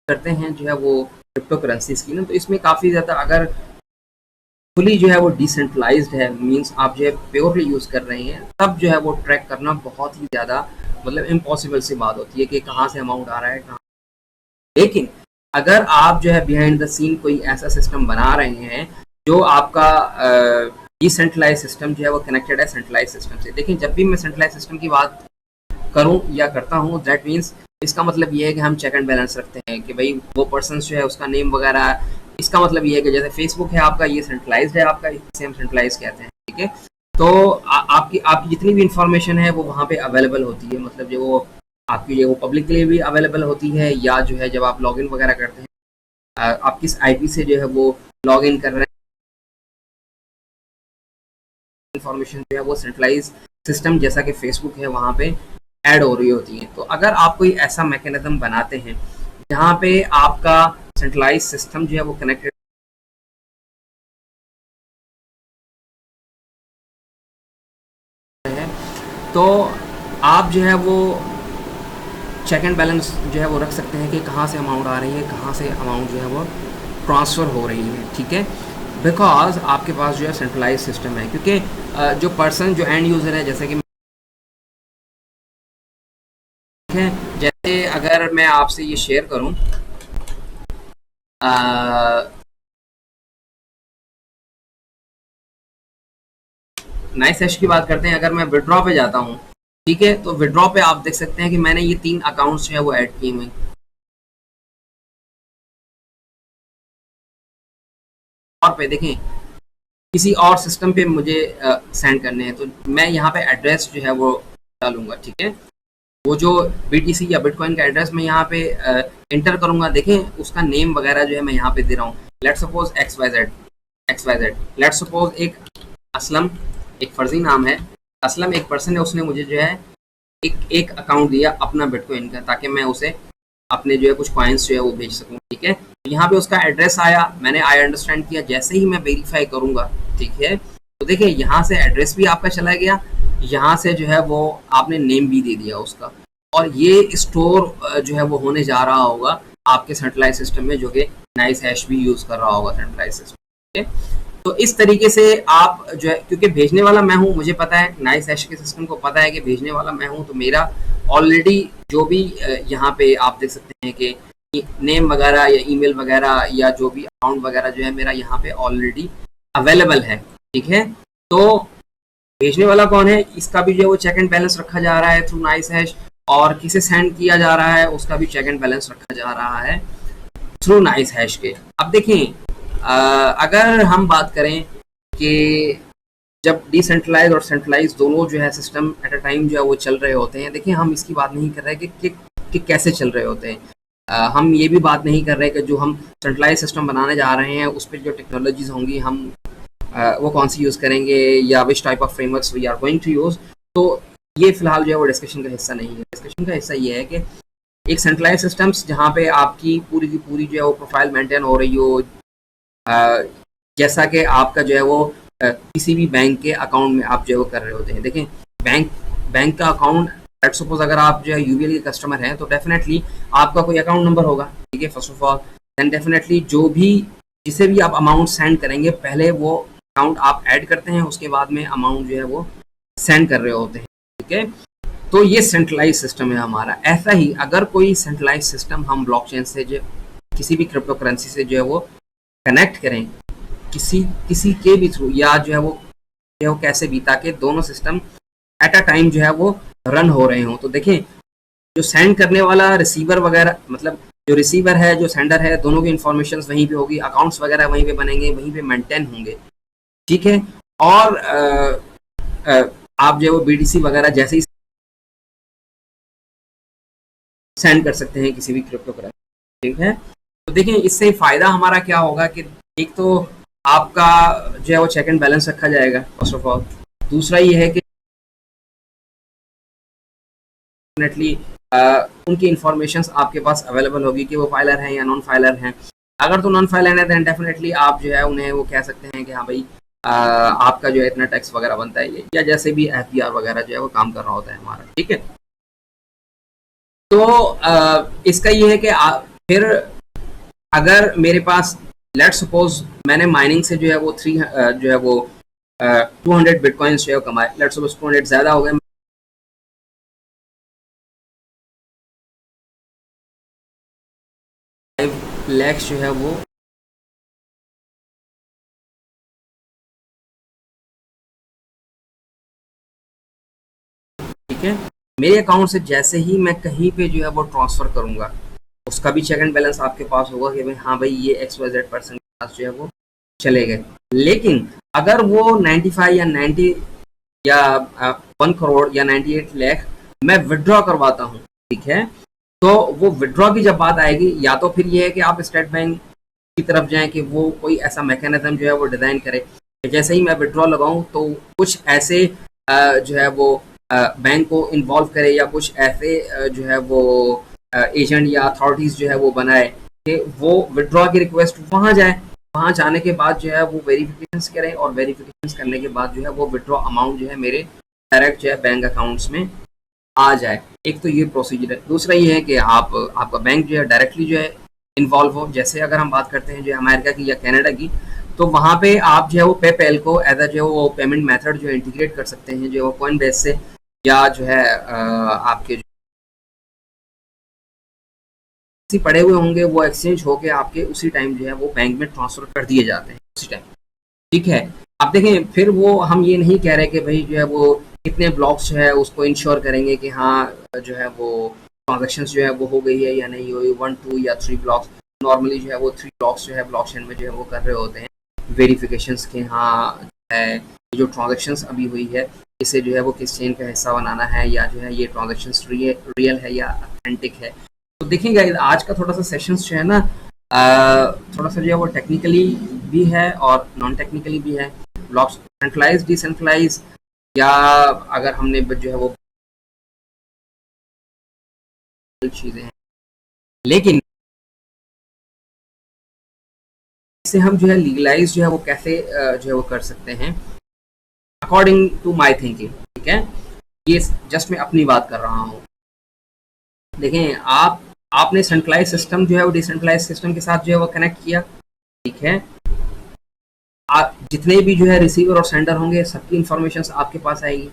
करते हैं जो है वो क्रिप्टो करेंसीज की ना, तो इसमें काफ़ी ज़्यादा अगर फुली जो है वो डिसेंट्रलाइज्ड है, मींस आप जो है प्योरली यूज़ कर रहे हैं, तब जो है वो ट्रैक करना बहुत ही ज़्यादा मतलब इम्पॉसिबल सी बात होती है कि कहाँ से अमाउंट आ रहा है कहाँ। लेकिन अगर आप जो है बिहाइंड द सीन कोई ऐसा सिस्टम बना रहे हैं जो आपका डिसेंट्रलाइज सिस्टम जो है वो कनेक्टेड है सेंट्रलाइज सिस्टम से। देखिए जब भी मैं सेंट्रलाइज सिस्टम की बात करूं या करता हूं, दैट मीन्स इसका मतलब ये है कि हम चेक एंड बैलेंस रखते हैं कि भाई वो पर्सन जो है उसका नेम वगैरह, इसका मतलब ये है कि जैसे फेसबुक है आपका, ये सेंट्रलाइज्ड है आपका, इसे हम सेंट्रलाइज कहते हैं। ठीक है, तो आपकी जितनी भी इंफॉर्मेशन है वो वहाँ पे अवेलेबल होती है, मतलब जो वो आपकी जो वो पब्लिक के लिए भी अवेलेबल होती है, या जो है जब आप लॉगिन वगैरह करते हैं आप किस आईपी से जो है वो लॉगिन कर रहे हैं, इंफॉर्मेशन जो है वो सेंट्रलाइज सिस्टम जैसा कि फेसबुक है वहाँ पे ऐड हो रही होती है। तो अगर आप कोई ऐसा मैकेनिज्म बनाते हैं जहाँ पे आपका सेंट्रलाइज सिस्टम जो है वो कनेक्टेड है, तो आप जो है वो चेक एंड बैलेंस जो है वो रख सकते हैं कि कहाँ से अमाउंट आ रही है, कहाँ से अमाउंट जो है वो ट्रांसफ़र हो रही है। ठीक है, बिकॉज आपके पास जो है सेंट्रलाइज सिस्टम है, क्योंकि जो पर्सन जो एंड यूज़र है, जैसे कि है, जैसे अगर मैं आपसे ये शेयर करूं, नाइस हैश की बात करते हैं, अगर मैं विड्रॉ पे जाता हूं, ठीक है, तो विड्रॉ पे आप देख सकते हैं कि मैंने ये 3 अकाउंट्स जो है वो ऐड किए हुए, और पे देखें किसी और सिस्टम पे मुझे सेंड करने हैं, तो मैं यहाँ पे एड्रेस जो है वो डालूंगा। ठीक है, वो जो BTC या बिटकॉइन का एड्रेस मैं यहाँ पे इंटर करूँगा, देखें उसका नेम वगैरह जो है मैं यहाँ पे दे रहा हूँ, let's suppose XYZ, let's suppose एक असलम, एक फर्जी नाम है असलम, एक पर्सन है, उसने मुझे जो है एक अकाउंट दिया अपना बिटकॉइन का, ताकि मैं उसे अपने जो है कुछ कॉइन्स जो है वो भेज सकूँ। ठीक है, यहाँ पे उसका एड्रेस आया, मैंने आई अंडरस्टैंड किया। जैसे ही मैं वेरीफाई करूंगा, ठीक है, तो देखिए यहाँ से एड्रेस भी आपका चला गया, यहाँ से जो है वो आपने नेम भी दे दिया उसका, और ये स्टोर जो है वो होने जा रहा होगा आपके सेंट्रलाइज सिस्टम में, जो कि नाइस हैश भी यूज कर रहा होगा सेंट्रलाइज सिस्टम। ठीक है, तो इस तरीके से आप जो है, क्योंकि भेजने वाला मैं हूँ, मुझे पता है, नाइस हैश के सिस्टम को पता है कि भेजने वाला मैं हूँ, तो मेरा ऑलरेडी जो भी यहाँ पे आप देख सकते हैं कि नेम वगैरह या ईमेल वगैरह या जो भी अकाउंट वगैरह जो है मेरा यहाँ पे ऑलरेडी अवेलेबल है। ठीक है, तो भेजने वाला कौन है, इसका भी जो है वो चेक एंड बैलेंस रखा जा रहा है थ्रू नाइस हैश, और किसे सेंड किया जा रहा है उसका भी चेक एंड बैलेंस रखा जा रहा है थ्रू नाइस हैश के। अब देखें, अगर हम बात करें कि जब डिसेंट्रलाइज और सेंट्रलाइज दोनों जो है सिस्टम एट अ टाइम जो है वो चल रहे होते हैं, देखिए हम इसकी बात नहीं कर रहे कि कैसे चल रहे होते हैं। हम ये भी बात नहीं कर रहे कि जो हम सेंट्रलाइज सिस्टम बनाने जा रहे हैं उस पर जो टेक्नोलॉजीज होंगी हम वो कौन सी यूज़ करेंगे या which type of frameworks we are going to use. तो ये फिलहाल जो है वो डिस्कशन का हिस्सा नहीं है। डिस्कशन का हिस्सा ये है कि एक सेंट्रलाइज सिस्टम्स जहाँ पे आपकी पूरी की पूरी जो है वो प्रोफाइल मेंटेन हो रही हो, जैसा कि आपका जो है वो किसी भी बैंक के अकाउंट में आप जो है वो कर रहे होते हैं। देखें, बैंक का अकाउंट, लेट्स सपोज अगर आप जो है यूबीएल के कस्टमर हैं, तो डेफिनेटली आपका कोई अकाउंट नंबर होगा। ठीक है, first of all, then definitely जो भी जिसे भी आप अमाउंट सेंड करेंगे, पहले वो अकाउंट आप ऐड करते हैं, उसके बाद में अमाउंट जो है वो सेंड कर रहे होते हैं। ठीक है, तो ये सेंट्रलाइज सिस्टम है हमारा। ऐसा ही अगर कोई सेंट्रलाइज सिस्टम हम ब्लॉकचेन से जो किसी भी क्रिप्टो करेंसी से जो है वो कनेक्ट करें, किसी के भी थ्रू, या जो है वो कैसे भी, ताकि दोनों सिस्टम एट अ टाइम जो है वो रन हो रहे हों। तो देखें, जो सेंड करने वाला रिसीवर वगैरह, मतलब जो रिसीवर है जो सेंडर है, दोनों की इंफॉर्मेशन वहीं पे होगी, अकाउंट्स वगैरह वहीं पे बनेंगे, वहीं पे मेंटेन होंगे। ठीक है, और आप जो है वो बीटीसी वगैरह जैसे ही सेंड कर सकते हैं किसी भी क्रिप्टो करेंसी। ठीक है, तो देखें इससे फ़ायदा हमारा क्या होगा कि एक तो आपका जो है वो चेक एंड बैलेंस रखा जाएगा फर्स्ट ऑफ ऑल। दूसरा ये है कि डेफिनेटली उनकी इंफॉर्मेशंस आपके पास अवेलेबल होगी कि वो फाइलर हैं या नॉन फाइलर हैं। अगर तो नॉन फाइलर है, दैन डेफिनेटली आप जो है उन्हें वो कह सकते हैं कि हाँ भाई आपका जो है इतना टैक्स वगैरह बनता है, या जैसे भी एफबीआर वगैरह जो है वो काम कर रहा होता है हमारा। ठीक है, तो इसका ये है कि फिर अगर मेरे पास लेट सपोज मैंने माइनिंग से जो है वो जो है वो 200 बिटकॉइंस जो है कमाए, लेट सपोज 200 ज़्यादा हो गए, 5 लाख जो है वो ठीक है, मेरे अकाउंट से जैसे ही मैं कहीं पे जो है वो ट्रांसफ़र करूँगा, उसका भी चेक एंड बैलेंस आपके पास होगा कि भाई हाँ भाई ये XYZ पर्सन के पास जो है वो चले गए। लेकिन अगर वो 95 या 90 या 1 करोड़ या 98 लाख मैं विड्रॉ करवाता हूँ, ठीक है, तो वो विड्रॉ की जब बात आएगी, या तो फिर ये है कि आप स्टेट बैंक की तरफ जाएं कि वो कोई ऐसा मैकेनिज्म जो है वो डिज़ाइन करे कि जैसे ही मैं विड्रॉ लगाऊं तो कुछ ऐसे जो है वो बैंक को इन्वॉल्व करे, या कुछ ऐसे जो है वो एजेंट या अथॉरिटीज़ जो है वो बनाए कि वो विड्रॉ की रिक्वेस्ट वहाँ जाए, वहाँ जाने के बाद जो है वो वेरिफिकेशन करें, और वेरिफिकेशन करने के बाद जो है वो विड्रॉ अमाउंट जो है मेरे डायरेक्ट जो है बैंक अकाउंट्स में आ जाए। एक तो ये प्रोसीजर है। दूसरा ये है कि आपका बैंक जो है डायरेक्टली जो है इन्वॉल्व हो। जैसे अगर हम बात करते हैं जो अमेरिका की या कनाडा की, तो वहाँ पे आप जो है वो पेपैल को एज अ जो है वो पेमेंट मेथड जो है इंटीग्रेट कर सकते हैं, जो है वो कॉइन बेस से, या जो है आपके जो पड़े हुए होंगे वो एक्सचेंज होके आपके उसी टाइम जो है वो बैंक में ट्रांसफ़र कर दिए जाते हैं उसी टाइम। ठीक है, आप देखें, फिर वो हम ये नहीं कह रहे कि भाई जो है वो कितने ब्लॉक्स जो है उसको इंश्योर करेंगे कि हाँ जो है वो ट्रांजेक्शन्स जो है वो हो गई है या नहीं हुई, 1 2 या 3 ब्लॉक्स। नॉर्मली जो है वो 3 ब्लॉक्स जो है ब्लॉकचेन में जो है वो कर रहे होते हैं वेरिफिकेशंस के, हाँ जो है ये जो ट्रांजेक्शन्स अभी हुई है इसे जो है वो किस चेन का हिस्सा बनाना है, या जो है ये ट्रांजेक्शन्स रियल है या ऑथेंटिक है। तो देखिएगा आज का थोड़ा सा सेशंस जो है ना थोड़ा सा जो है वो टेक्निकली भी है और नॉन टेक्निकली भी है। ब्लॉक्स सेंट्रलाइज डिसेंट्रलाइज, या अगर हमने जो है वो चीज़ें हैं, लेकिन इसे हम जो है लीगलाइज जो है वो कैसे जो है वो कर सकते हैं अकॉर्डिंग टू माई थिंकिंग। ठीक है, ये जस्ट मैं अपनी बात कर रहा हूँ। देखें, आपने सेंट्रलाइज सिस्टम जो है वो डिसेंट्रलाइज सिस्टम के साथ जो है वो कनेक्ट किया। ठीक है, आप जितने भी जो है रिसीवर और सेंडर होंगे सबकी इंफॉर्मेशन आपके पास आएगी।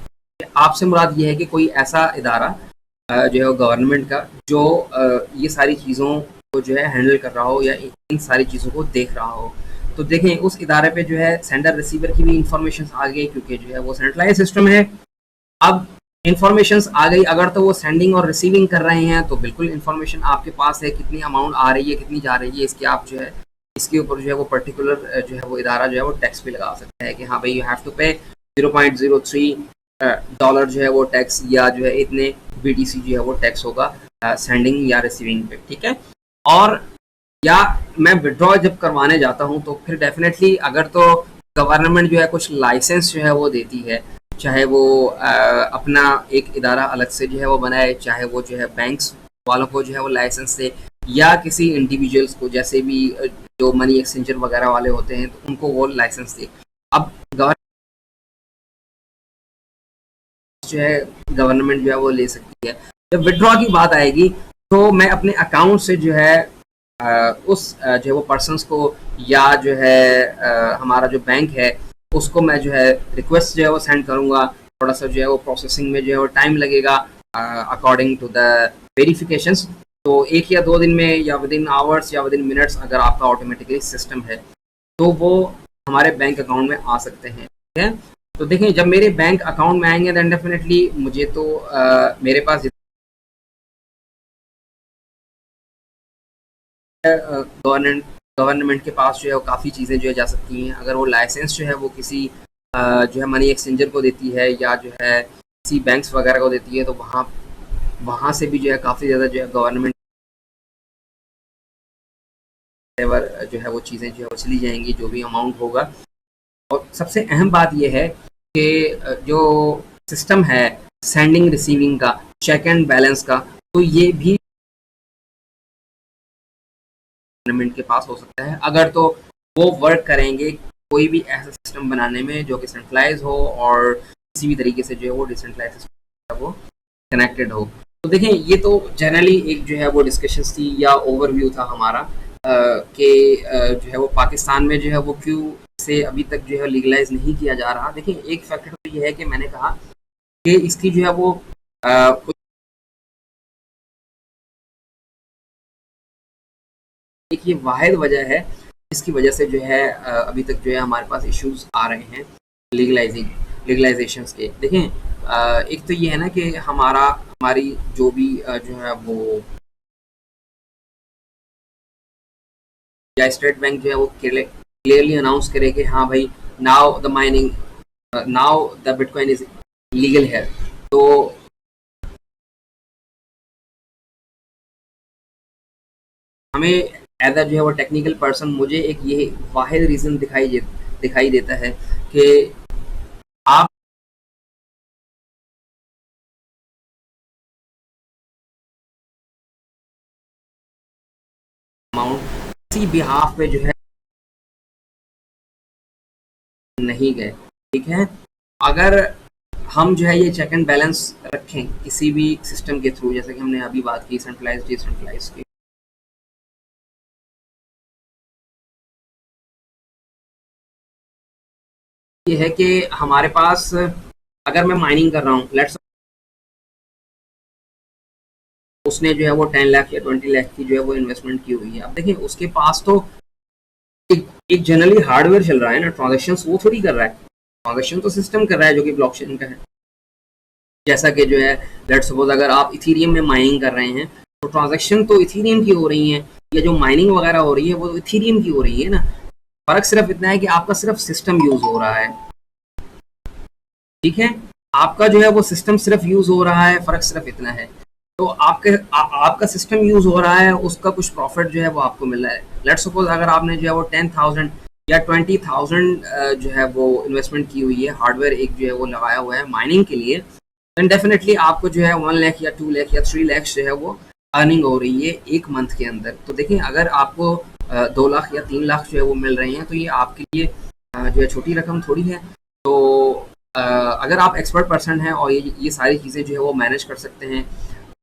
आपसे मुराद ये है कि कोई ऐसा इदारा जो है गवर्नमेंट का जो ये सारी चीज़ों को जो है हैंडल कर रहा हो या इन सारी चीज़ों को देख रहा हो। तो देखें, उस इदारे पे जो है सेंडर रिसीवर की भी इंफॉर्मेशन आ गई, क्योंकि जो है वो सेंट्रलाइज सिस्टम है। अब इंफॉर्मेशन आ गई, अगर तो वो सेंडिंग और रिसीविंग कर रहे हैं तो बिल्कुल इंफॉर्मेशन आपके पास है, कितनी अमाउंट आ रही है, कितनी जा रही है, इसके आप जो है इसके ऊपर जो है वो पर्टिकुलर जो है वो इदारा जो है वो टैक्स भी लगा सकता है कि हाँ भाई यू हैव टू पे 0.03 डॉलर जो है वो टैक्स, या जो है इतने BTC जो है वो टैक्स होगा सेंडिंग या रिसीविंग पे। ठीक है, और या मैं विड्रॉ जब करवाने जाता हूँ तो फिर डेफिनेटली अगर तो गवर्नमेंट जो है कुछ लाइसेंस जो है वो देती है, चाहे वो अपना एक इदारा अलग से जो है वो बनाए, चाहे वो जो है बैंक्स वालों को जो है वो लाइसेंस दे, या किसी इंडिविजुअल्स को जैसे भी जो मनी एक्सचेंजर वगैरह वाले होते हैं तो उनको वो लाइसेंस दे। अब जो है गवर्नमेंट जो है वो ले सकती है। जब विड्रॉ की बात आएगी तो मैं अपने अकाउंट से जो है उस जो है वो पर्सनस को या जो है हमारा जो बैंक है उसको मैं जो है रिक्वेस्ट जो है वो सेंड करूँगा। थोड़ा सा जो है वो प्रोसेसिंग में जो है वो टाइम लगेगा अकॉर्डिंग टू द वेरिफिकेशंस। तो 1 या 2 दिन में या विद इन आवर्स या विद इन मिनट्स अगर आपका ऑटोमेटिकली सिस्टम है तो वो हमारे बैंक अकाउंट में आ सकते हैं। ठीक है, तो देखें, जब मेरे बैंक अकाउंट में आएंगे दैन डेफिनेटली मुझे तो मेरे पास गवर्नमेंट के पास जो है वो काफ़ी चीज़ें जो है जा सकती हैं। अगर वो लाइसेंस जो है वो किसी जो है मनी एक्सचेंजर को देती है या जो है किसी बैंक्स वगैरह को देती है तो वहाँ से भी जो है काफ़ी ज़्यादा जो है गवर्नमेंट जो है वो चीज़ें जो है वो चली जाएंगी, जो भी अमाउंट होगा। और सबसे अहम बात यह है कि जो सिस्टम है सेंडिंग रिसीविंग का, चेक एंड बैलेंस का, तो ये भी गवर्नमेंट के पास हो सकता है अगर तो वो वर्क करेंगे कोई भी ऐसा सिस्टम बनाने में जो कि सेंट्रलाइज हो और किसी भी तरीके से जो है वो डिसेंट्रलाइज सिस्टम वो कनेक्टेड हो। तो देखें, ये तो जनरली एक जो है वो डिस्कशन थी या ओवरव्यू था हमारा कि जो है वो पाकिस्तान में जो है वो क्यों से अभी तक जो है लीगलाइज नहीं किया जा रहा। देखिए, एक फैक्टर तो ये है कि मैंने कहा कि इसकी जो है वो एक ये वाहिद वजह है जिसकी वजह से जो है अभी तक जो है हमारे पास इश्यूज आ रहे हैं लीगलाइजेशन के। देखें, एक तो ये है ना कि हमारी जो भी जो है वो या स्टेट बैंक जो है वो क्लियरली अनाउंस करे कि हाँ भाई now the bitcoin is legal है। तो हमें एज अ जो है वो टेक्निकल पर्सन मुझे एक ये वाहिद रीज़न दिखाई देता है कि आप अमाउंट किसी बिहाफ पे जो है नहीं गए। ठीक है, अगर हम जो है ये चेक एंड बैलेंस रखें किसी भी सिस्टम के थ्रू, जैसे कि हमने अभी बात की सेंट्रलाइज डिसेंट्रलाइज की, ये है कि हमारे पास अगर मैं माइनिंग कर रहा हूँ, लेट्स उसने जो है वो 10 लाख या 20 लाख की जो है वो इन्वेस्टमेंट की हुई है। अब देखिए, उसके पास तो एक जनरली हार्डवेयर चल रहा है ना, ट्रांजेक्शन वो थोड़ी कर रहा है, ट्रांजेक्शन तो सिस्टम कर रहा है जो कि ब्लॉकचेन का है। जैसा कि जो है लेट्स सपोज अगर आप इथीरियम में माइनिंग कर रहे हैं तो ट्रांजेक्शन तो इथीरियम की हो रही हैं, या जो माइनिंग वगैरह हो रही है वो इथीरियम की हो रही है ना। फर्क सिर्फ इतना है कि आपका सिर्फ सिस्टम यूज हो रहा है। ठीक है, आपका जो है वो सिस्टम सिर्फ यूज हो रहा है, फर्क सिर्फ इतना है। तो आपका सिस्टम यूज हो रहा है, उसका कुछ प्रॉफिट जो है वो आपको मिल रहा है। लेट्स सपोज अगर आपने जो है वो 10,000 या 20,000 जो है वो इन्वेस्टमेंट की हुई है, हार्डवेयर एक जो है वो लगाया हुआ है माइनिंग के लिए, देन डेफिनेटली आपको जो है 1 लाख या 2 लाख या 3 लाख जो है वो अर्निंग हो रही है एक मंथ के अंदर, तो देखिए अगर आपको 2 लाख या 3 लाख जो है वो मिल रहे हैं, तो ये आपके लिए जो है छोटी रकम थोड़ी है। तो अगर आप एक्सपर्ट पर्सन हैं और ये सारी चीज़ें जो है वो मैनेज कर सकते हैं,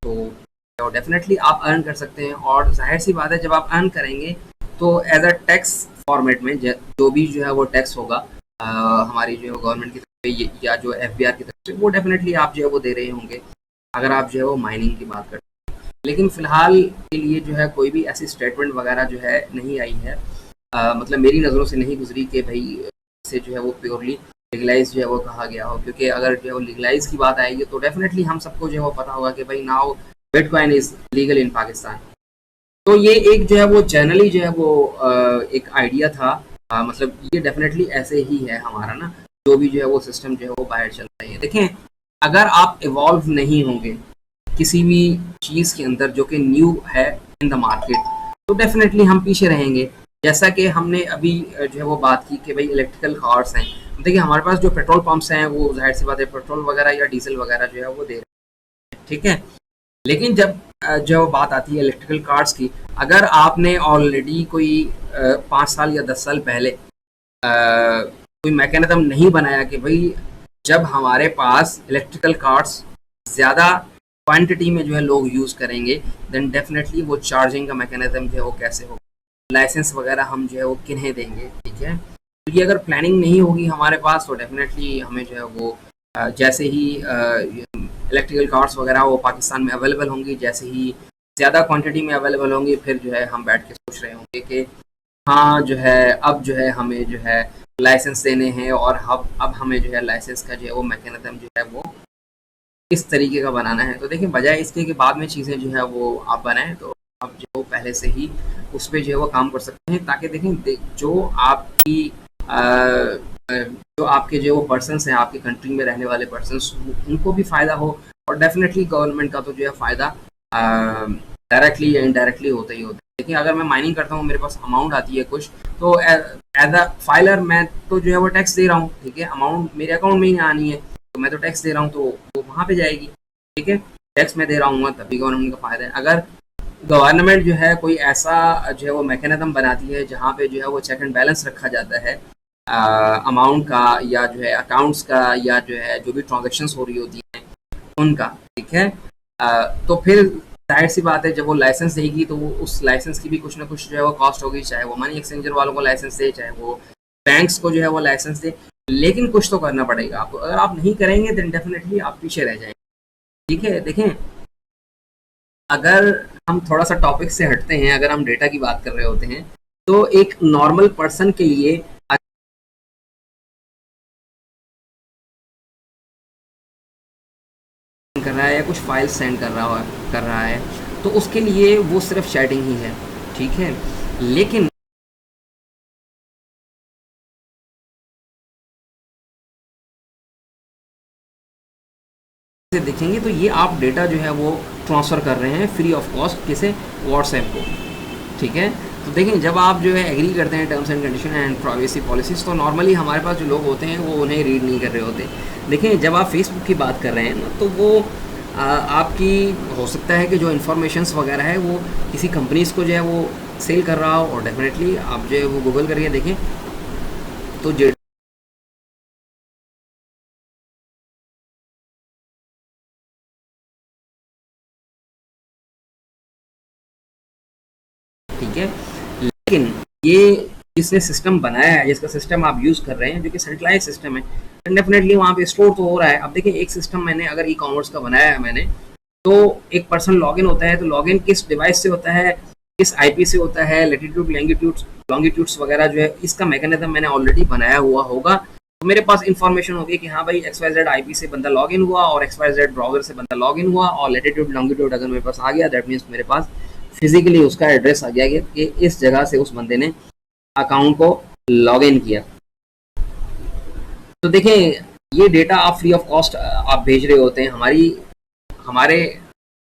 तो डेफिनेटली आप अर्न कर सकते हैं। और जाहिर सी बात है, जब आप अर्न करेंगे तो एज अ टैक्स फॉर्मेट में जो भी जो है वो टैक्स होगा हमारी जो है गवर्नमेंट की तरफ से या जो FBR की तरफ से, वो डेफिनेटली आप जो है वो दे रहे होंगे, अगर आप जो है वो माइनिंग की बात करते हैं। लेकिन फ़िलहाल के लिए जो है कोई भी ऐसी स्टेटमेंट वगैरह जो है नहीं आई है, मतलब मेरी नज़रों से नहीं गुजरी कि भाई से जो है वो प्योरली लीगलाइज जो है वो कहा गया हो। क्योंकि अगर जो है वो लीगलाइज की बात आएगी तो डेफिनेटली हम सबको जो है वो पता होगा कि भाई now bitcoin is legal in Pakistan. तो ये एक जो है वो जनरली जो है वो एक आइडिया था। मतलब ये डेफिनेटली ऐसे ही है हमारा ना, जो भी जो है वो सिस्टम जो है वो बाहर चल रही है। देखें, अगर आप इवॉल्व नहीं होंगे किसी भी चीज़ के अंदर जो कि न्यू है इन द मार्केट, तो डेफिनेटली हम पीछे रहेंगे। जैसा कि हमने अभी जो है वो बात की कि भाई इलेक्ट्रिकल कार्स हैं। देखिए हमारे पास जो पेट्रोल पंप्स हैं वो जाहिर सी बात है पेट्रोल वगैरह या डीजल वगैरह जो है वो दे रहे हैं, ठीक है। लेकिन जब जो बात आती है इलेक्ट्रिकल कार्स की, अगर आपने ऑलरेडी कोई 5 साल या 10 साल पहले कोई मैकेनिज्म नहीं बनाया कि भाई जब हमारे पास इलेक्ट्रिकल कार्स ज़्यादा क्वांटिटी में जो है लोग यूज़ करेंगे, देन डेफिनेटली वो चार्जिंग का मैकेनिज्म जो है वो कैसे होगा, लाइसेंस वगैरह हम जो है वो किन्हें देंगे, ठीक है। तो ये अगर प्लानिंग नहीं होगी हमारे पास तो डेफिनेटली हमें जो है वो जैसे ही इलेक्ट्रिकल कार्स वगैरह वो पाकिस्तान में अवेलेबल होंगी, जैसे ही ज़्यादा क्वांटिटी में अवेलेबल होंगी, फिर जो है हम बैठ के सोच रहे होंगे कि हाँ जो है अब जो है हमें जो है लाइसेंस देने हैं और अब हमें जो है लाइसेंस का जो है वो मैकेनिज्म जो है वो किस तरीके का बनाना है। तो देखिए बजाय इसके कि बाद में चीज़ें जो है वो आप बनाएं, तो आप जो है पहले से ही उस पर जो है वो काम कर सकते हैं, ताकि देखें जो आपकी जो आपके जो वो पर्सनस हैं, आपके कंट्री में रहने वाले पर्सनस, उनको भी फ़ायदा हो, और डेफिनेटली गवर्नमेंट का तो जो है फ़ायदा डायरेक्टली या इनडायरेक्टली होता ही होता है। देखिए अगर मैं माइनिंग करता हूँ, मेरे पास अमाउंट आती है कुछ, तो एज अ फाइलर मैं तो जो है वो टैक्स दे रहा हूँ, ठीक है। अमाउंट मेरे अकाउंट में ही आनी है, तो मैं तो टैक्स दे रहा हूँ, तो वो वहाँ पे जाएगी, ठीक है। टैक्स मैं दे रहा हूँ तभी गवर्नमेंट का फ़ायदा है। अगर गवर्नमेंट जो है कोई ऐसा जो है वो मैकेनिज्म बनाती है जहाँ पे जो है वो चेक एंड बैलेंस रखा जाता है अमाउंट का, या जो है अकाउंट्स का, या जो है जो भी ट्रांजेक्शन्स हो रही होती हैं उनका, ठीक है। तो फिर जाहिर सी बात है जब वो लाइसेंस देगी तो वो उस लाइसेंस की भी कुछ ना कुछ जो है वो कॉस्ट होगी, चाहे वो मनी एक्सचेंजर वालों को लाइसेंस दे, चाहे वो बैंक्स को जो है वो लाइसेंस दे, लेकिन कुछ तो करना पड़ेगा आपको। अगर आप नहीं करेंगे देन डेफिनेटली आप पीछे रह जाएंगे, ठीक है। देखें, अगर हम थोड़ा सा टॉपिक से हटते हैं, अगर हम डेटा की बात कर रहे होते हैं, तो एक नॉर्मल पर्सन के लिए कर रहा है या कुछ फाइल सेंड कर रहा है, तो उसके लिए वो सिर्फ चैटिंग ही है, ठीक है। लेकिन से देखेंगे तो ये आप डेटा जो है वो ट्रांसफ़र कर रहे हैं फ्री ऑफ कॉस्ट, किसे, व्हाट्सएप को, ठीक है। तो देखें जब आप जो है एग्री करते हैं terms and condition and privacy policies, तो नॉर्मली हमारे पास जो लोग होते हैं वो उन्हें रीड नहीं कर रहे होते। देखें जब आप फेसबुक की बात कर रहे हैं ना, तो वो आपकी हो सकता है कि जो इन्फॉर्मेशंस वगैरह है वो किसी कंपनीज़ को जो है वो सेल कर रहा हो, और डेफिनेटली आप जो है वो गूगल करके देखें तो जो, ठीक है। लेकिन ये जिसने सिस्टम बनाया है, जिसका सिस्टम आप यूज़ कर रहे हैं, जो कि सेंट्रलाइज सिस्टम है, डेफिनेटली वहाँ पे स्टोर तो हो रहा है। अब देखिए एक सिस्टम मैंने अगर ई कॉमर्स का बनाया है मैंने, तो एक पर्सन लॉगिन होता है, तो लॉगिन किस डिवाइस से होता है, किस आईपी से होता है, लेटीट्यूड लॉन्गिट्यूड्स वगैरह जो है इसका मैकेनिज्म मैंने ऑलरेडी बनाया हुआ होगा। तो मेरे पास इन्फॉर्मेशन होगी कि हाँ भाई XYZ आईपी से बंदा लॉगिन हुआ और XYZ ब्राउजर से बंदा लॉगिन हुआ, और लेटीट्यूड लॉन्गिट्यूड अगर मेरे पास आ गया, दैट मीन्स मेरे पास फिजिकली उसका एड्रेस आ गया कि इस जगह से उस बंदे ने अकाउंट को लॉग इन किया। तो देखें ये डेटा आप फ्री ऑफ कॉस्ट आप भेज रहे होते हैं हमारे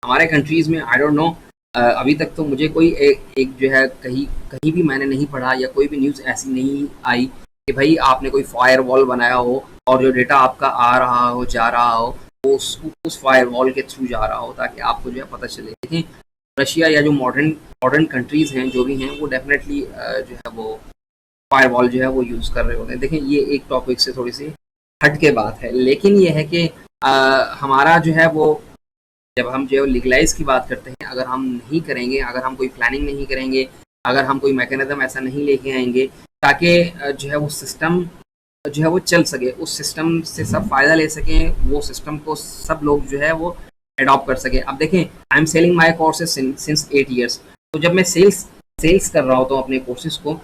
हमारे कंट्रीज़ में। आई डोंट नो, अभी तक तो मुझे कोई एक जो है कहीं कहीं भी मैंने नहीं पढ़ा, या कोई भी न्यूज़ ऐसी नहीं आई कि भाई आपने कोई फायर वॉल बनाया हो और जो डेटा आपका आ रहा हो, जा रहा हो, वो उस फायर वॉल के थ्रू जा रहा हो, ताकि आपको जो है पता चले। देखिए रशिया या जो मॉडर्न मॉडर्न कंट्रीज़ हैं जो भी हैं वो डेफिनेटली जो है वो फायरवॉल जो है वो यूज़ कर रहे होते हैं। देखें ये एक टॉपिक से थोड़ी सी हट के बात है, लेकिन ये है कि हमारा जो है वो जब हम जो है लीगलाइज की बात करते हैं, अगर हम नहीं करेंगे, अगर हम कोई प्लानिंग नहीं करेंगे, अगर हम कोई मैकेनिज्म ऐसा नहीं लेके आएंगे ताकि जो है वो सिस्टम जो है वो चल सके, उस सिस्टम से सब फायदा ले सकें, वो सिस्टम को सब लोग जो है वो अडॉप्ट कर सकें। अब देखें, I am selling my courses since 8 years। तो जब मैं सेल्स कर रहा होता हूँ अपने कोर्सेज को,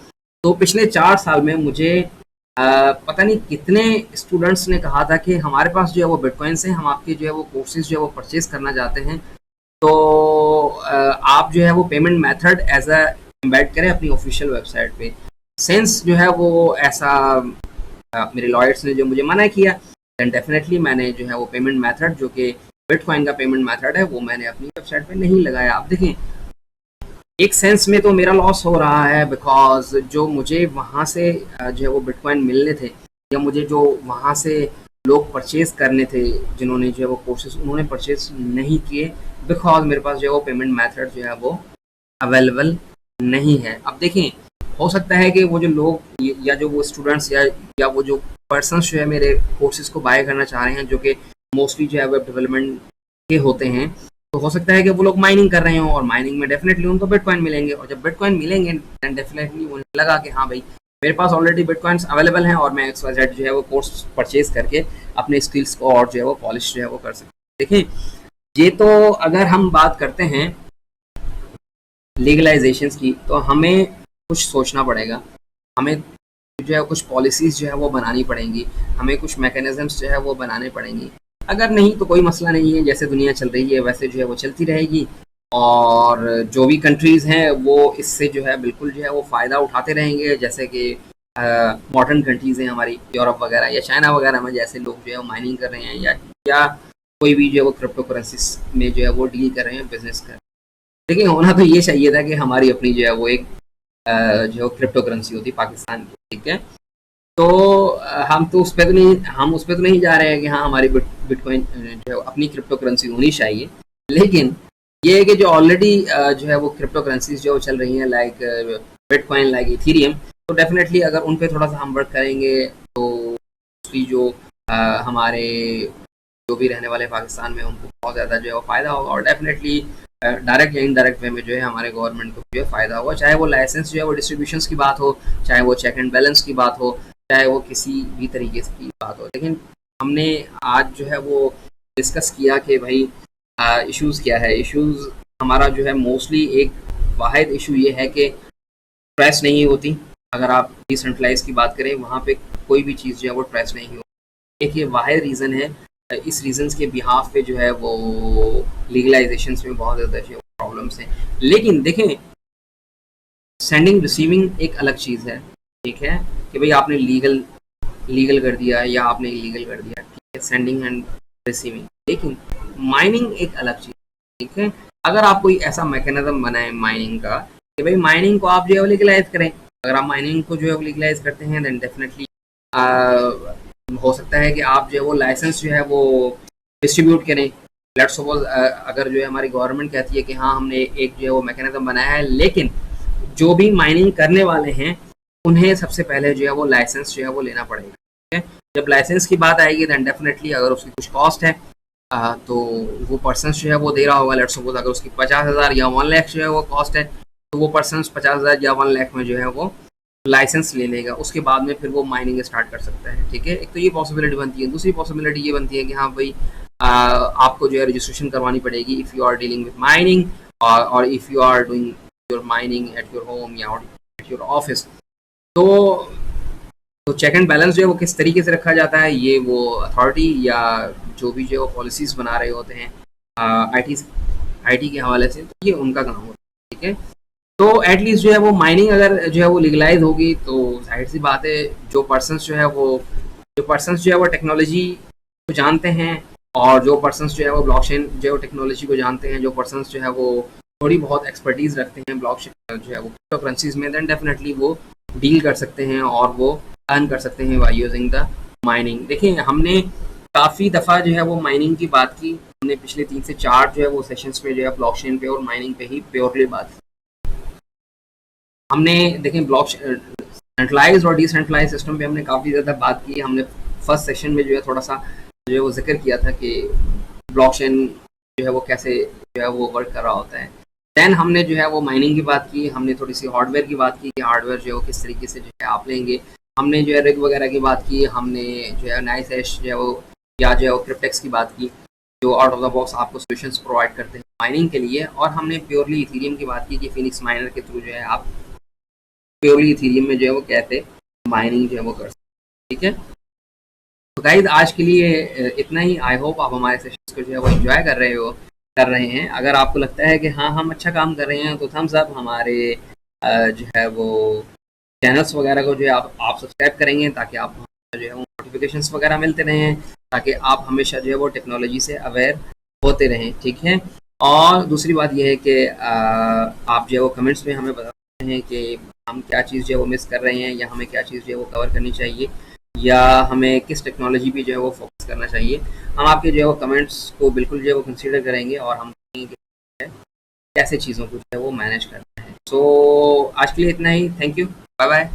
तो पिछले 4 साल में मुझे पता नहीं कितने स्टूडेंट्स ने कहा था कि हमारे पास जो है वो बिटकॉइंस हैं, हम आपके जो है वो कोर्सेज जो है वो परचेज करना चाहते हैं, तो आप जो है वो payment method as a embed करें अपनी ऑफिशियल वेबसाइट पे। सिंस जो है वो ऐसा मेरे लॉयर्स ने जो मुझे मना किया, दैन डेफिनेटली मैंने जो है वो पेमेंट मेथड जो कि बिटकॉइन का पेमेंट मेथड है वो मैंने अपनी वेबसाइट पे नहीं लगाया। आप देखें, एक सेंस में तो मेरा लॉस हो रहा है, बिकॉज जो मुझे वहाँ से जो है वो बिटकॉइन मिलने थे, या मुझे जो वहाँ से लोग परचेज करने थे जिन्होंने जो है वो कोर्सेज उन्होंने परचेज नहीं किए, बिकॉज मेरे पास जो है वो पेमेंट मेथड जो है वो अवेलेबल नहीं है। अब देखें, हो सकता है कि वो जो लोग या जो वो स्टूडेंट्स या वो जो पर्सन्स जो है मेरे कोर्सेज को बाय करना चाह रहे हैं, जो कि मोस्टली जो है वेब डेवलपमेंट के होते हैं, तो हो सकता है कि वो लोग माइनिंग कर रहे हों, और माइनिंग में डेफिनेटली उनको बिटकॉइन मिलेंगे, और जब बिटकॉइन मिलेंगे दैन डेफिनेटली उन्हें लगा कि हाँ भाई मेरे पास ऑलरेडी बिटकॉइंस अवेलेबल हैं और मैं XYZ जो है वो कोर्स परचेज करके अपने स्किल्स को और जो है वो पॉलिश जो है वो कर सकते हैं। देखिए, ये तो अगर हम बात करते हैं लीगलाइजेशंस की, तो हमें कुछ सोचना पड़ेगा, हमें जो है कुछ पॉलिसीज़ जो है वो बनानी पड़ेंगी, हमें कुछ मैकेनिज़म्स जो है वो बनाने पड़ेंगी। अगर नहीं तो कोई मसला नहीं है, जैसे दुनिया चल रही है वैसे जो है वो चलती रहेगी, और जो भी कंट्रीज़ हैं वो इससे जो है बिल्कुल जो है वो फ़ायदा उठाते रहेंगे, जैसे कि मॉडर्न कंट्रीज़ हैं हमारी यूरोप वगैरह या चाइना वगैरह में, जैसे लोग जो है वो माइनिंग कर रहे हैं या कोई भी जो है वो क्रिप्टो करेंसीज में जो है वो डील कर रहे हैं, बिजनेस कर रहे हैं। लेकिन होना तो ये चाहिए था कि हमारी अपनी जो है वो एक जो क्रिप्टो करेंसी होती पाकिस्तान की, ठीक है। तो हम उस पर तो नहीं जा रहे हैं कि हाँ हमारी बिटकॉइन जो है अपनी क्रिप्टो करेंसी होनी चाहिए, लेकिन ये है कि जो ऑलरेडी जो है वो क्रिप्टो करेंसीज जो चल रही हैं, लाइक बिटकॉइन, लाइक इथीरियम, तो डेफिनेटली अगर उन पे थोड़ा सा हम वर्क करेंगे तो उसकी जो हमारे जो भी रहने वाले पाकिस्तान में उनको बहुत ज़्यादा जो है वो फ़ायदा होगा, और डेफिनेटली डायरेक्ट या इनडायरेक्ट वे में जो है हमारे गवर्नमेंट को जो है फ़ायदा होगा, चाहे वो लाइसेंस जो है वो डिस्ट्रीब्यूशंस की बात हो, चाहे वो चेक एंड बैलेंस की बात हो, चाहे वो किसी भी तरीके की बात हो। लेकिन हमने आज जो है वो डिस्कस किया कि भाई इश्यूज़ क्या है। इश्यूज़ हमारा जो है मोस्टली एक वाहिद इशू ये है कि ट्रेस नहीं होती। अगर आप डिसेंट्रलाइज की बात करें, वहाँ पे कोई भी चीज़ जो है वो ट्रेस नहीं होती। एक ये वाहिद रीज़न है, इस रीजंस के बिहाफ पे जो है वो लीगलाइजेशंस में बहुत ज़्यादा जो प्रॉब्लम्स हैं। लेकिन देखें, सेंडिंग रिसीविंग एक अलग चीज़ है, ठीक है, कि भाई आपने लीगल कर दिया या आपने इलीगल कर दिया, ठीक है, सेंडिंग एंड रिसीविंग। लेकिन माइनिंग एक अलग चीज़, ठीक है। अगर आप कोई ऐसा मैकेनिज्म बनाएं माइनिंग का कि भाई माइनिंग को आप जो है लीगलाइज करें, अगर आप माइनिंग को जो है लीगलाइज करते हैं दैन डेफिनेटली हो सकता है कि आप जो है वो लाइसेंस जो है वो डिस्ट्रीब्यूट करें। लेट्स सपोज अगर जो है हमारी गवर्नमेंट कहती है कि हाँ हमने एक जो है वो मैकेनिज्म बनाया है, लेकिन जो भी माइनिंग करने वाले हैं उन्हें सबसे पहले जो है वो लाइसेंस जो है वो लेना पड़ेगा, ठीक है। जब लाइसेंस की बात आएगी दैन डेफिनेटली अगर उसकी कुछ कॉस्ट है तो वो पर्सन जो है वो दे रहा होगा। लेट्स सपोज अगर उसकी 50,000 या 1 लाख जो है वो कॉस्ट है, तो वो पर्सन 50,000 या 1 लाख में जो है वो लाइसेंस ले लेगा, उसके बाद में फिर वो माइनिंग स्टार्ट कर सकता है, ठीक है। एक तो ये पॉसिबिलिटी बनती है। दूसरी पॉसिबिलिटी ये बनती है कि हाँ भाई आपको जो है रजिस्ट्रेशन करवानी पड़ेगी if you are dealing with mining, और if you are doing your mining at your home या एट योर ऑफिस। तो चेक एंड बैलेंस जो है वो किस तरीके से रखा जाता है, ये वो अथॉरिटी या जो भी जो पॉलिसीज़ बना रहे होते हैं IT के हवाले से, तो ये उनका काम होता है, ठीक है। तो एटलीस्ट जो है वो माइनिंग अगर जो है वो लीगलाइज होगी तो जाहिर सी बात है जो पर्सन्स जो है वो टेक्नोलॉजी को जानते हैं, और जो पर्सन्स जो है वो ब्लॉकचेन जो है टेक्नोलॉजी को जानते हैं, जो पर्सन्स जो है वो थोड़ी बहुत एक्सपर्टीज़ रखते हैं ब्लॉकचेन जो है वो क्रिप्टो करेंसीज में, दैन डेफिनेटली वो डील कर सकते हैं और वो अर्न कर सकते हैं बाय यूजिंग द माइनिंग। देखिए, हमने काफ़ी दफ़ा जो है वो माइनिंग की बात की हमने, पिछले 3 से 4 जो है वो सेशंस में जो है ब्लॉकचेन पे और माइनिंग पे ही प्योरली बात की। हमने देखें ब्लॉक सेंट्रलाइज्ड और डिसेंट्रलाइज्ड सिस्टम पे हमने काफ़ी ज़्यादा बात की। हमने फर्स्ट सेशन में जो है थोड़ा सा जो है वो जिक्र किया था कि ब्लॉकचेन जो है वो कैसे जो है वो वर्क कर रहा होता है। देन हमने जो है वो माइनिंग की बात की, हमने थोड़ी सी हार्डवेयर की बात की कि हार्डवेयर जो है वो किस तरीके से जो है आप लेंगे। हमने जो है रिग वगैरह की बात की, हमने जो है नाइस हैश जो है वो या जो है वो क्रिप्टेक्स की बात की, जो आउट ऑफ द बॉक्स आपको सॉल्यूशंस प्रोवाइड करते हैं माइनिंग के लिए। और हमने प्योरली इथेरियम की बात की कि फिनिक्स माइनर के थ्रू जो है आप प्योरली इथेरियम में जो है वो कहते माइनिंग जो है वो कर सकते। ठीक है, तो गाइज आज के लिए इतना ही। आई होप आप हमारे सेशंस को जो है वो एंजॉय कर रहे हैं। अगर आपको लगता है कि हाँ हम अच्छा काम कर रहे हैं तो थम्स अप। हमारे जो है वो चैनल्स वगैरह को जो है आप सब्सक्राइब करेंगे ताकि आप जो है वो नोटिफिकेशंस वगैरह मिलते रहें, ताकि आप हमेशा जो है वो टेक्नोलॉजी से अवेयर होते रहें। ठीक है, और दूसरी बात यह है कि आप जो है वो कमेंट्स में हमें बता सकते हैं कि हम क्या चीज़ जो है वो मिस कर रहे हैं, या हमें क्या चीज़ जो है वो कवर करनी चाहिए, या हमें किस टेक्नोलॉजी पे जो है वो फोकस करना चाहिए। हम आपके जो है वो कमेंट्स को बिल्कुल जो है वो कंसीडर करेंगे और हम कैसे चीज़ों को जो है वो मैनेज करना है। सो आज के लिए इतना ही। Thank you, bye bye.